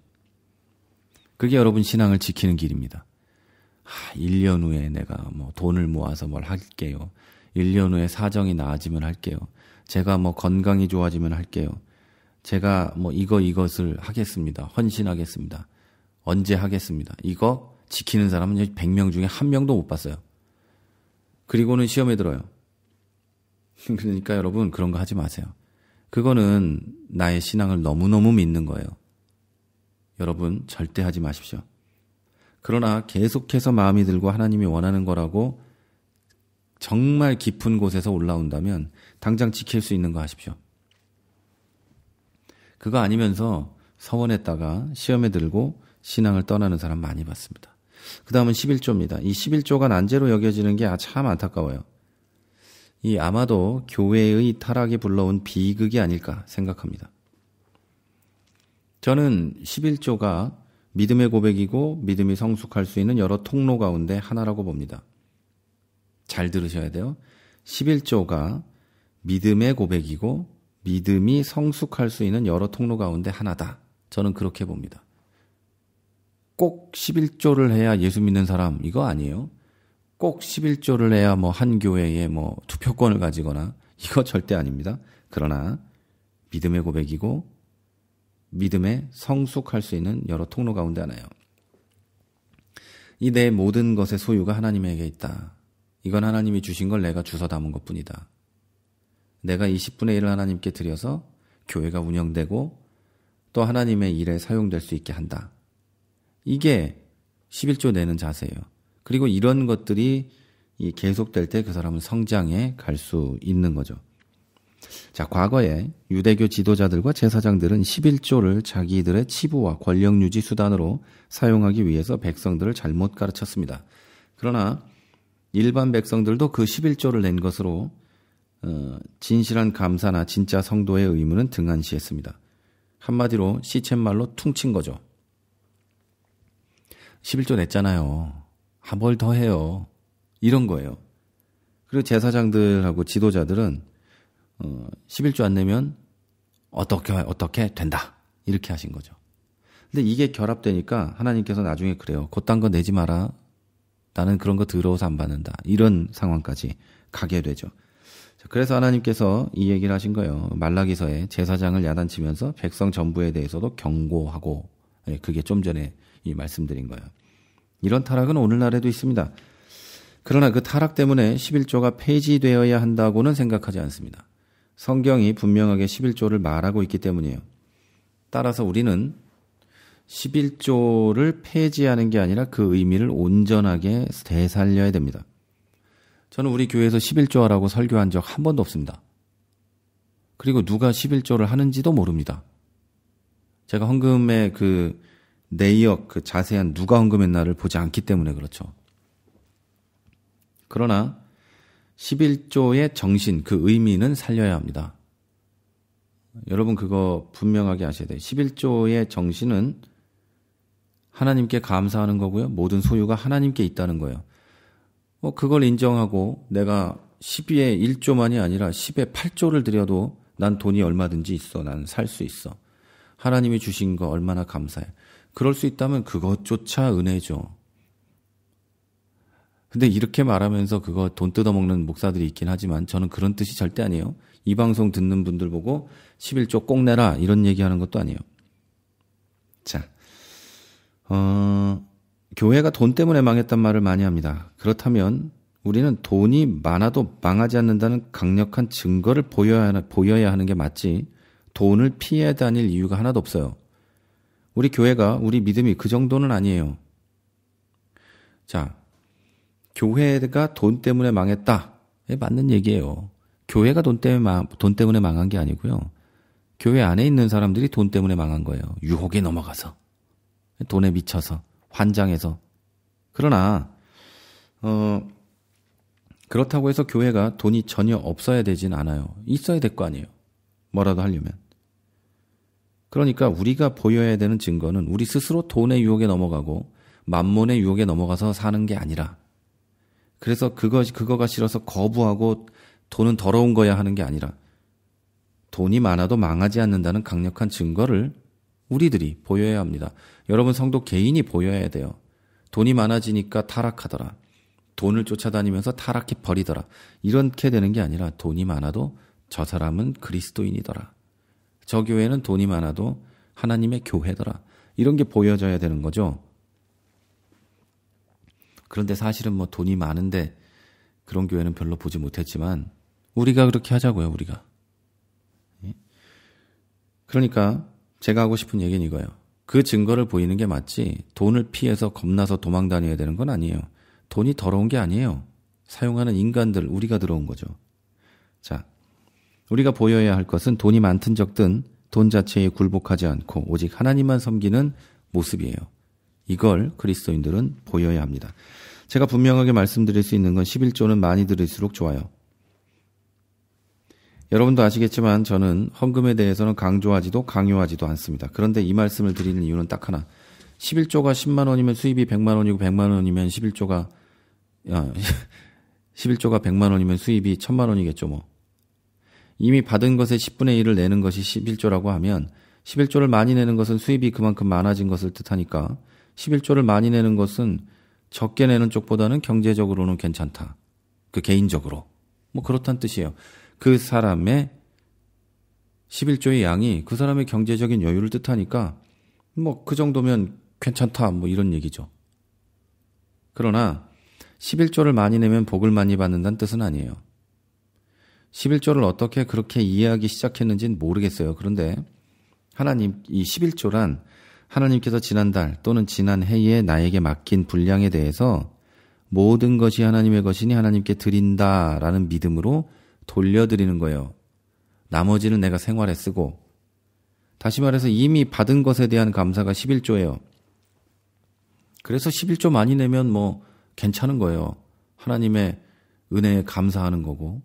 그게 여러분 신앙을 지키는 길입니다. 1년 후에 내가 뭐 돈을 모아서 뭘 할게요. 1년 후에 사정이 나아지면 할게요. 제가 뭐 건강이 좋아지면 할게요. 제가 뭐 이것을 하겠습니다. 헌신하겠습니다. 언제 하겠습니다. 이거 지키는 사람은 100명 중에 1명도 못 봤어요. 그리고는 시험에 들어요. 그러니까 여러분 그런 거 하지 마세요. 그거는 나의 신앙을 너무너무 믿는 거예요. 여러분 절대 하지 마십시오. 그러나 계속해서 마음이 들고 하나님이 원하는 거라고 정말 깊은 곳에서 올라온다면 당장 지킬 수 있는 거 하십시오. 그거 아니면서 서원했다가 시험에 들고 신앙을 떠나는 사람 많이 봤습니다. 그 다음은 11조입니다. 이 11조가 난제로 여겨지는 게 참 안타까워요. 이 아마도 교회의 타락이 불러온 비극이 아닐까 생각합니다. 저는 11조가 믿음의 고백이고 믿음이 성숙할 수 있는 여러 통로 가운데 하나라고 봅니다. 잘 들으셔야 돼요. 11조가 믿음의 고백이고 믿음이 성숙할 수 있는 여러 통로 가운데 하나다. 저는 그렇게 봅니다. 꼭 11조를 해야 예수 믿는 사람 이거 아니에요. 꼭 11조를 해야 뭐 한 교회에 뭐 투표권을 가지거나 이거 절대 아닙니다. 그러나 믿음의 고백이고 믿음에 성숙할 수 있는 여러 통로 가운데 하나예요. 이 내 모든 것의 소유가 하나님에게 있다. 이건 하나님이 주신 걸 내가 주워 담은 것뿐이다. 내가 이 10분의 1을 하나님께 드려서 교회가 운영되고 또 하나님의 일에 사용될 수 있게 한다. 이게 11조 내는 자세예요. 그리고 이런 것들이 계속될 때 그 사람은 성장해 갈 수 있는 거죠. 자, 과거에 유대교 지도자들과 제사장들은 11조를 자기들의 치부와 권력 유지 수단으로 사용하기 위해서 백성들을 잘못 가르쳤습니다. 그러나 일반 백성들도 그 11조를 낸 것으로 진실한 감사나 진짜 성도의 의무는 등한시했습니다. 한마디로 시쳇말로 퉁친 거죠. 11조 냈잖아요. 뭘 더 해요. 이런 거예요. 그리고 제사장들하고 지도자들은 11조 안 내면 어떻게 된다. 이렇게 하신 거죠. 근데 이게 결합되니까 하나님께서 나중에 그래요. 그딴 거 내지 마라. 나는 그런 거 더러워서 안 받는다. 이런 상황까지 가게 되죠. 그래서 하나님께서 이 얘기를 하신 거예요. 말라기서에 제사장을 야단치면서 백성 전부에 대해서도 경고하고, 그게 좀 전에 이 말씀드린 거예요. 이런 타락은 오늘날에도 있습니다. 그러나 그 타락 때문에 11조가 폐지되어야 한다고는 생각하지 않습니다. 성경이 분명하게 11조를 말하고 있기 때문이에요. 따라서 우리는 11조를 폐지하는 게 아니라 그 의미를 온전하게 되살려야 됩니다. 저는 우리 교회에서 11조 하라고 설교한 적 한 번도 없습니다. 그리고 누가 11조를 하는지도 모릅니다. 제가 헌금의 그 내역, 그 자세한 누가 헌금했나를 보지 않기 때문에 그렇죠. 그러나 11조의 정신, 그 의미는 살려야 합니다. 여러분 그거 분명하게 아셔야 돼요. 11조의 정신은 하나님께 감사하는 거고요. 모든 소유가 하나님께 있다는 거예요. 그걸 인정하고 내가 12의 1조만이 아니라 10의 8조를 드려도 난 돈이 얼마든지 있어. 난 살 수 있어. 하나님이 주신 거 얼마나 감사해. 그럴 수 있다면 그것조차 은혜죠. 근데 이렇게 말하면서 그거 돈 뜯어먹는 목사들이 있긴 하지만 저는 그런 뜻이 절대 아니에요. 이 방송 듣는 분들 보고 11조 꼭 내라 이런 얘기하는 것도 아니에요. 자, 교회가 돈 때문에 망했단 말을 많이 합니다. 그렇다면 우리는 돈이 많아도 망하지 않는다는 강력한 증거를 보여야 하는 게 맞지 돈을 피해 다닐 이유가 하나도 없어요. 우리 교회가 우리 믿음이 그 정도는 아니에요. 자, 교회가 돈 때문에 망했다. 맞는 얘기예요. 교회가 돈 때문에 망한 게 아니고요. 교회 안에 있는 사람들이 돈 때문에 망한 거예요. 유혹에 넘어가서. 돈에 미쳐서. 환장해서. 그러나 그렇다고 해서 교회가 돈이 전혀 없어야 되진 않아요. 있어야 될 거 아니에요. 뭐라도 하려면. 그러니까 우리가 보여야 되는 증거는 우리 스스로 돈의 유혹에 넘어가고 만몬의 유혹에 넘어가서 사는 게 아니라 그래서 그거가 싫어서 거부하고 돈은 더러운 거야 하는 게 아니라 돈이 많아도 망하지 않는다는 강력한 증거를 우리들이 보여야 합니다. 여러분 성도 개인이 보여야 돼요. 돈이 많아지니까 타락하더라. 돈을 쫓아다니면서 타락해 버리더라. 이렇게 되는 게 아니라 돈이 많아도 저 사람은 그리스도인이더라. 저 교회는 돈이 많아도 하나님의 교회더라. 이런 게 보여져야 되는 거죠. 그런데 사실은 뭐 돈이 많은데 그런 교회는 별로 보지 못했지만 우리가 그렇게 하자고요. 우리가. 그러니까 제가 하고 싶은 얘기는 이거예요. 그 증거를 보이는 게 맞지 돈을 피해서 겁나서 도망 다녀야 되는 건 아니에요. 돈이 더러운 게 아니에요. 사용하는 인간들 우리가 들어온 거죠. 자, 우리가 보여야 할 것은 돈이 많든 적든 돈 자체에 굴복하지 않고 오직 하나님만 섬기는 모습이에요. 이걸 그리스도인들은 보여야 합니다. 제가 분명하게 말씀드릴 수 있는 건 11조는 많이 들을수록 좋아요. 여러분도 아시겠지만 저는 헌금에 대해서는 강조하지도 강요하지도 않습니다. 그런데 이 말씀을 드리는 이유는 딱 하나. 11조가 10만 원이면 수입이 100만 원이고 100만 원이면 11조가 100만 원이면 수입이 1000만 원이겠죠 뭐. 이미 받은 것의 10분의 1을 내는 것이 11조라고 하면 11조를 많이 내는 것은 수입이 그만큼 많아진 것을 뜻하니까 11조를 많이 내는 것은 적게 내는 쪽보다는 경제적으로는 괜찮다. 그 개인적으로. 뭐 그렇다는 뜻이에요. 그 사람의 11조의 양이 그 사람의 경제적인 여유를 뜻하니까 뭐 그 정도면 괜찮다. 뭐 이런 얘기죠. 그러나 11조를 많이 내면 복을 많이 받는다는 뜻은 아니에요. 11조를 어떻게 그렇게 이해하기 시작했는지는 모르겠어요. 그런데 하나님, 이 11조란 하나님께서 지난달 또는 지난 해에 나에게 맡긴 분량에 대해서 모든 것이 하나님의 것이니 하나님께 드린다라는 믿음으로 돌려드리는 거예요. 나머지는 내가 생활에 쓰고, 다시 말해서 이미 받은 것에 대한 감사가 11조예요. 그래서 11조 많이 내면 뭐 괜찮은 거예요. 하나님의 은혜에 감사하는 거고,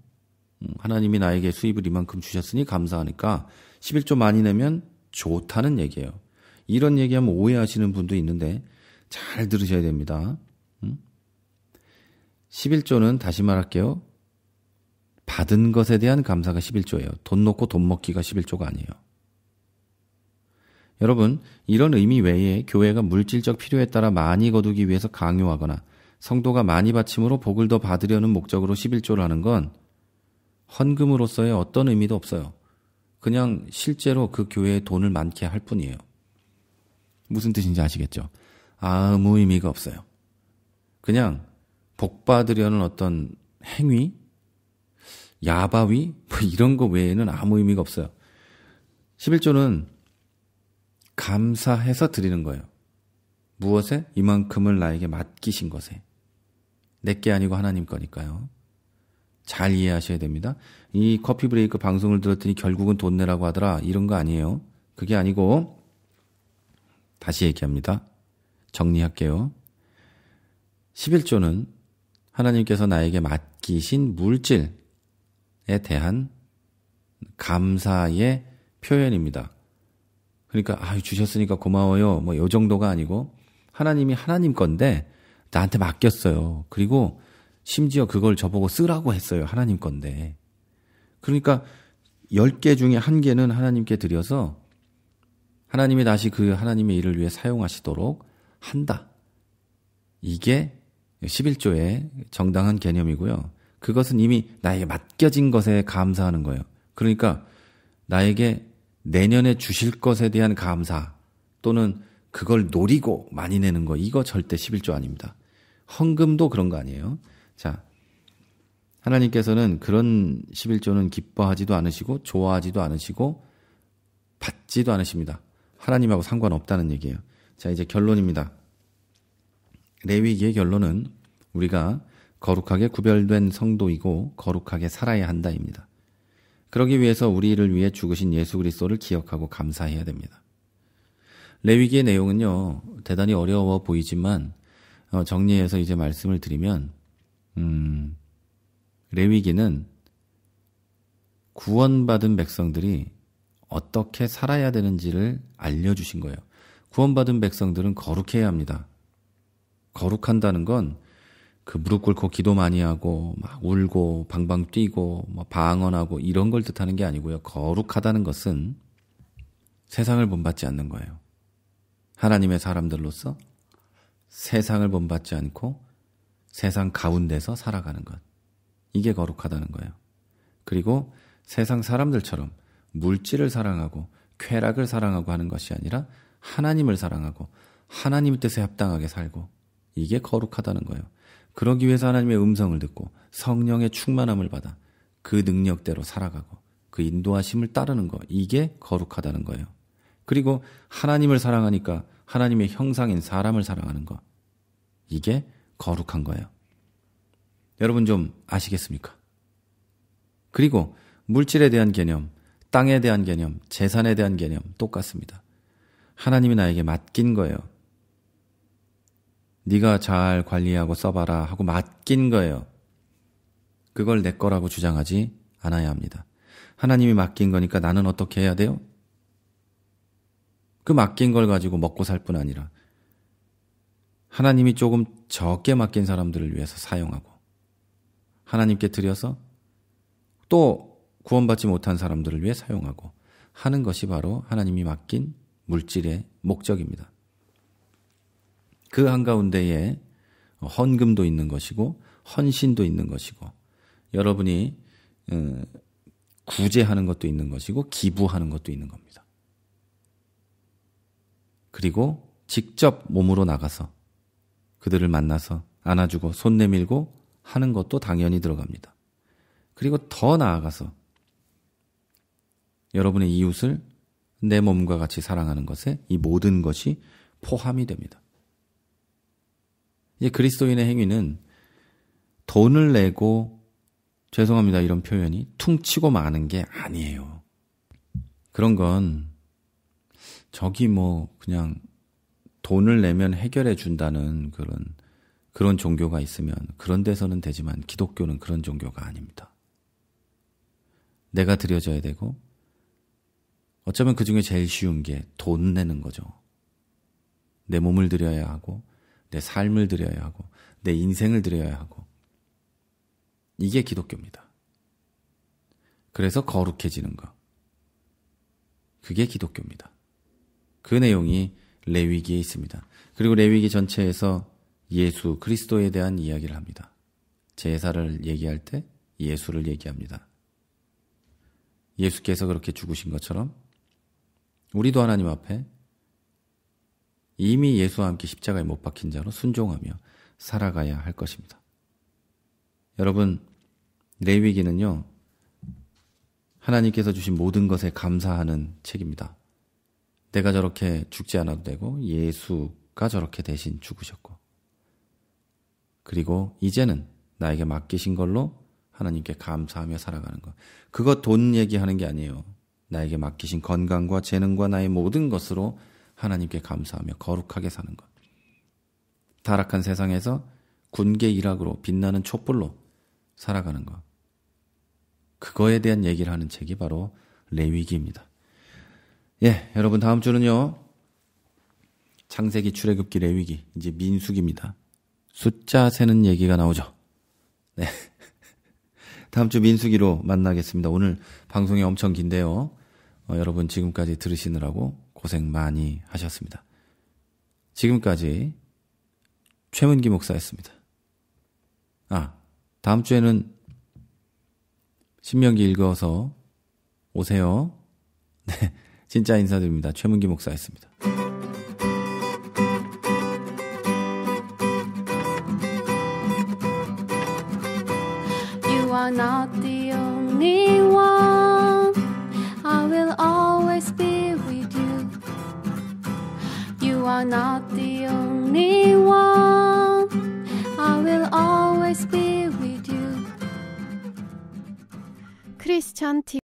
하나님이 나에게 수입을 이만큼 주셨으니 감사하니까 11조 많이 내면 좋다는 얘기예요. 이런 얘기하면 오해하시는 분도 있는데 잘 들으셔야 됩니다. 11조는 다시 말할게요. 받은 것에 대한 감사가 11조예요. 돈 놓고 돈 먹기가 11조가 아니에요. 여러분, 이런 의미 외에 교회가 물질적 필요에 따라 많이 거두기 위해서 강요하거나 성도가 많이 바침으로 복을 더 받으려는 목적으로 11조를 하는 건 헌금으로서의 어떤 의미도 없어요. 그냥 실제로 그 교회에 돈을 많게 할 뿐이에요. 무슨 뜻인지 아시겠죠? 아무 의미가 없어요. 그냥 복 받으려는 어떤 행위, 야바위 뭐 이런 거 외에는 아무 의미가 없어요. 11조는 감사해서 드리는 거예요. 무엇에? 이만큼을 나에게 맡기신 것에. 내게 아니고 하나님 거니까요. 잘 이해하셔야 됩니다. 이 커피 브레이크 방송을 들었더니 결국은 돈 내라고 하더라. 이런 거 아니에요. 그게 아니고 다시 얘기합니다. 정리할게요. 11조는 하나님께서 나에게 맡기신 물질에 대한 감사의 표현입니다. 그러니까 주셨으니까 고마워요. 뭐 이 정도가 아니고 하나님이 하나님 건데 나한테 맡겼어요. 그리고 심지어 그걸 저보고 쓰라고 했어요. 하나님 건데. 그러니까 10개 중에 1개는 하나님께 드려서 하나님이 다시 그 하나님의 일을 위해 사용하시도록 한다. 이게 11조의 정당한 개념이고요. 그것은 이미 나에게 맡겨진 것에 감사하는 거예요. 그러니까 나에게 내년에 주실 것에 대한 감사 또는 그걸 노리고 많이 내는 거, 이거 절대 11조 아닙니다. 헌금도 그런 거 아니에요. 자, 하나님께서는 그런 11조는 기뻐하지도 않으시고 좋아하지도 않으시고 받지도 않으십니다. 하나님하고 상관없다는 얘기예요. 자, 이제 결론입니다. 레위기의 결론은 우리가 거룩하게 구별된 성도이고 거룩하게 살아야 한다입니다. 그러기 위해서 우리를 위해 죽으신 예수 그리스도를 기억하고 감사해야 됩니다. 레위기의 내용은요, 대단히 어려워 보이지만 정리해서 이제 말씀을 드리면 레위기는 구원받은 백성들이 어떻게 살아야 되는지를 알려주신 거예요. 구원받은 백성들은 거룩해야 합니다. 거룩한다는 건 그 무릎 꿇고 기도 많이 하고 막 울고 방방 뛰고 뭐 방언하고 이런 걸 뜻하는 게 아니고요. 거룩하다는 것은 세상을 본받지 않는 거예요. 하나님의 사람들로서 세상을 본받지 않고 세상 가운데서 살아가는 것. 이게 거룩하다는 거예요. 그리고 세상 사람들처럼 물질을 사랑하고 쾌락을 사랑하고 하는 것이 아니라 하나님을 사랑하고 하나님 뜻에 합당하게 살고, 이게 거룩하다는 거예요. 그러기 위해서 하나님의 음성을 듣고 성령의 충만함을 받아 그 능력대로 살아가고 그 인도하심을 따르는 거, 이게 거룩하다는 거예요. 그리고 하나님을 사랑하니까 하나님의 형상인 사람을 사랑하는 거, 이게 거룩한 거예요. 여러분 좀 아시겠습니까? 그리고 물질에 대한 개념, 땅에 대한 개념, 재산에 대한 개념 똑같습니다. 하나님이 나에게 맡긴 거예요. 네가 잘 관리하고 써봐라 하고 맡긴 거예요. 그걸 내 거라고 주장하지 않아야 합니다. 하나님이 맡긴 거니까 나는 어떻게 해야 돼요? 그 맡긴 걸 가지고 먹고 살 뿐 아니라 하나님이 조금 적게 맡긴 사람들을 위해서 사용하고 하나님께 드려서 또 구원받지 못한 사람들을 위해 사용하고 하는 것이 바로 하나님이 맡긴 물질의 목적입니다. 그 한가운데에 헌금도 있는 것이고 헌신도 있는 것이고 여러분이 구제하는 것도 있는 것이고 기부하는 것도 있는 겁니다. 그리고 직접 몸으로 나가서 그들을 만나서 안아주고 손 내밀고 하는 것도 당연히 들어갑니다. 그리고 더 나아가서 여러분의 이웃을 내 몸과 같이 사랑하는 것에 이 모든 것이 포함이 됩니다. 이제 그리스도인의 행위는 돈을 내고 죄송합니다. 이런 표현이 퉁치고 마는 게 아니에요. 그런 건 저기 그냥 돈을 내면 해결해 준다는 그런 종교가 있으면 그런 데서는 되지만 기독교는 그런 종교가 아닙니다. 내가 드려져야 되고 어쩌면 그 중에 제일 쉬운 게 돈 내는 거죠. 내 몸을 드려야 하고 내 삶을 드려야 하고 내 인생을 드려야 하고 이게 기독교입니다. 그래서 거룩해지는 것. 그게 기독교입니다. 그 내용이 레위기에 있습니다. 그리고 레위기 전체에서 예수 그리스도에 대한 이야기를 합니다. 제사를 얘기할 때 예수를 얘기합니다. 예수께서 그렇게 죽으신 것처럼 우리도 하나님 앞에 이미 예수와 함께 십자가에 못 박힌 자로 순종하며 살아가야 할 것입니다. 여러분, 레위기는요, 하나님께서 주신 모든 것에 감사하는 책입니다. 내가 저렇게 죽지 않아도 되고 예수가 저렇게 대신 죽으셨고 그리고 이제는 나에게 맡기신 걸로 하나님께 감사하며 살아가는 것. 그거 돈 얘기하는 게 아니에요. 나에게 맡기신 건강과 재능과 나의 모든 것으로 하나님께 감사하며 거룩하게 사는 것. 타락한 세상에서 군계 일학으로 빛나는 촛불로 살아가는 것. 그거에 대한 얘기를 하는 책이 바로 레위기입니다. 예, 여러분 다음 주는요. 창세기, 출애굽기, 레위기, 이제 민수기입니다. 숫자 세는 얘기가 나오죠. 네. 다음 주 민수기로 만나겠습니다. 오늘 방송이 엄청 긴데요. 여러분 지금까지 들으시느라고 고생 많이 하셨습니다. 지금까지 최문기 목사였습니다. 다음 주에는 신명기 읽어서 오세요. 네, 진짜 인사드립니다. 최문기 목사였습니다. You are not the only one. I will always be with you. You are not the only one. I will always be with you. 크리스찬 TV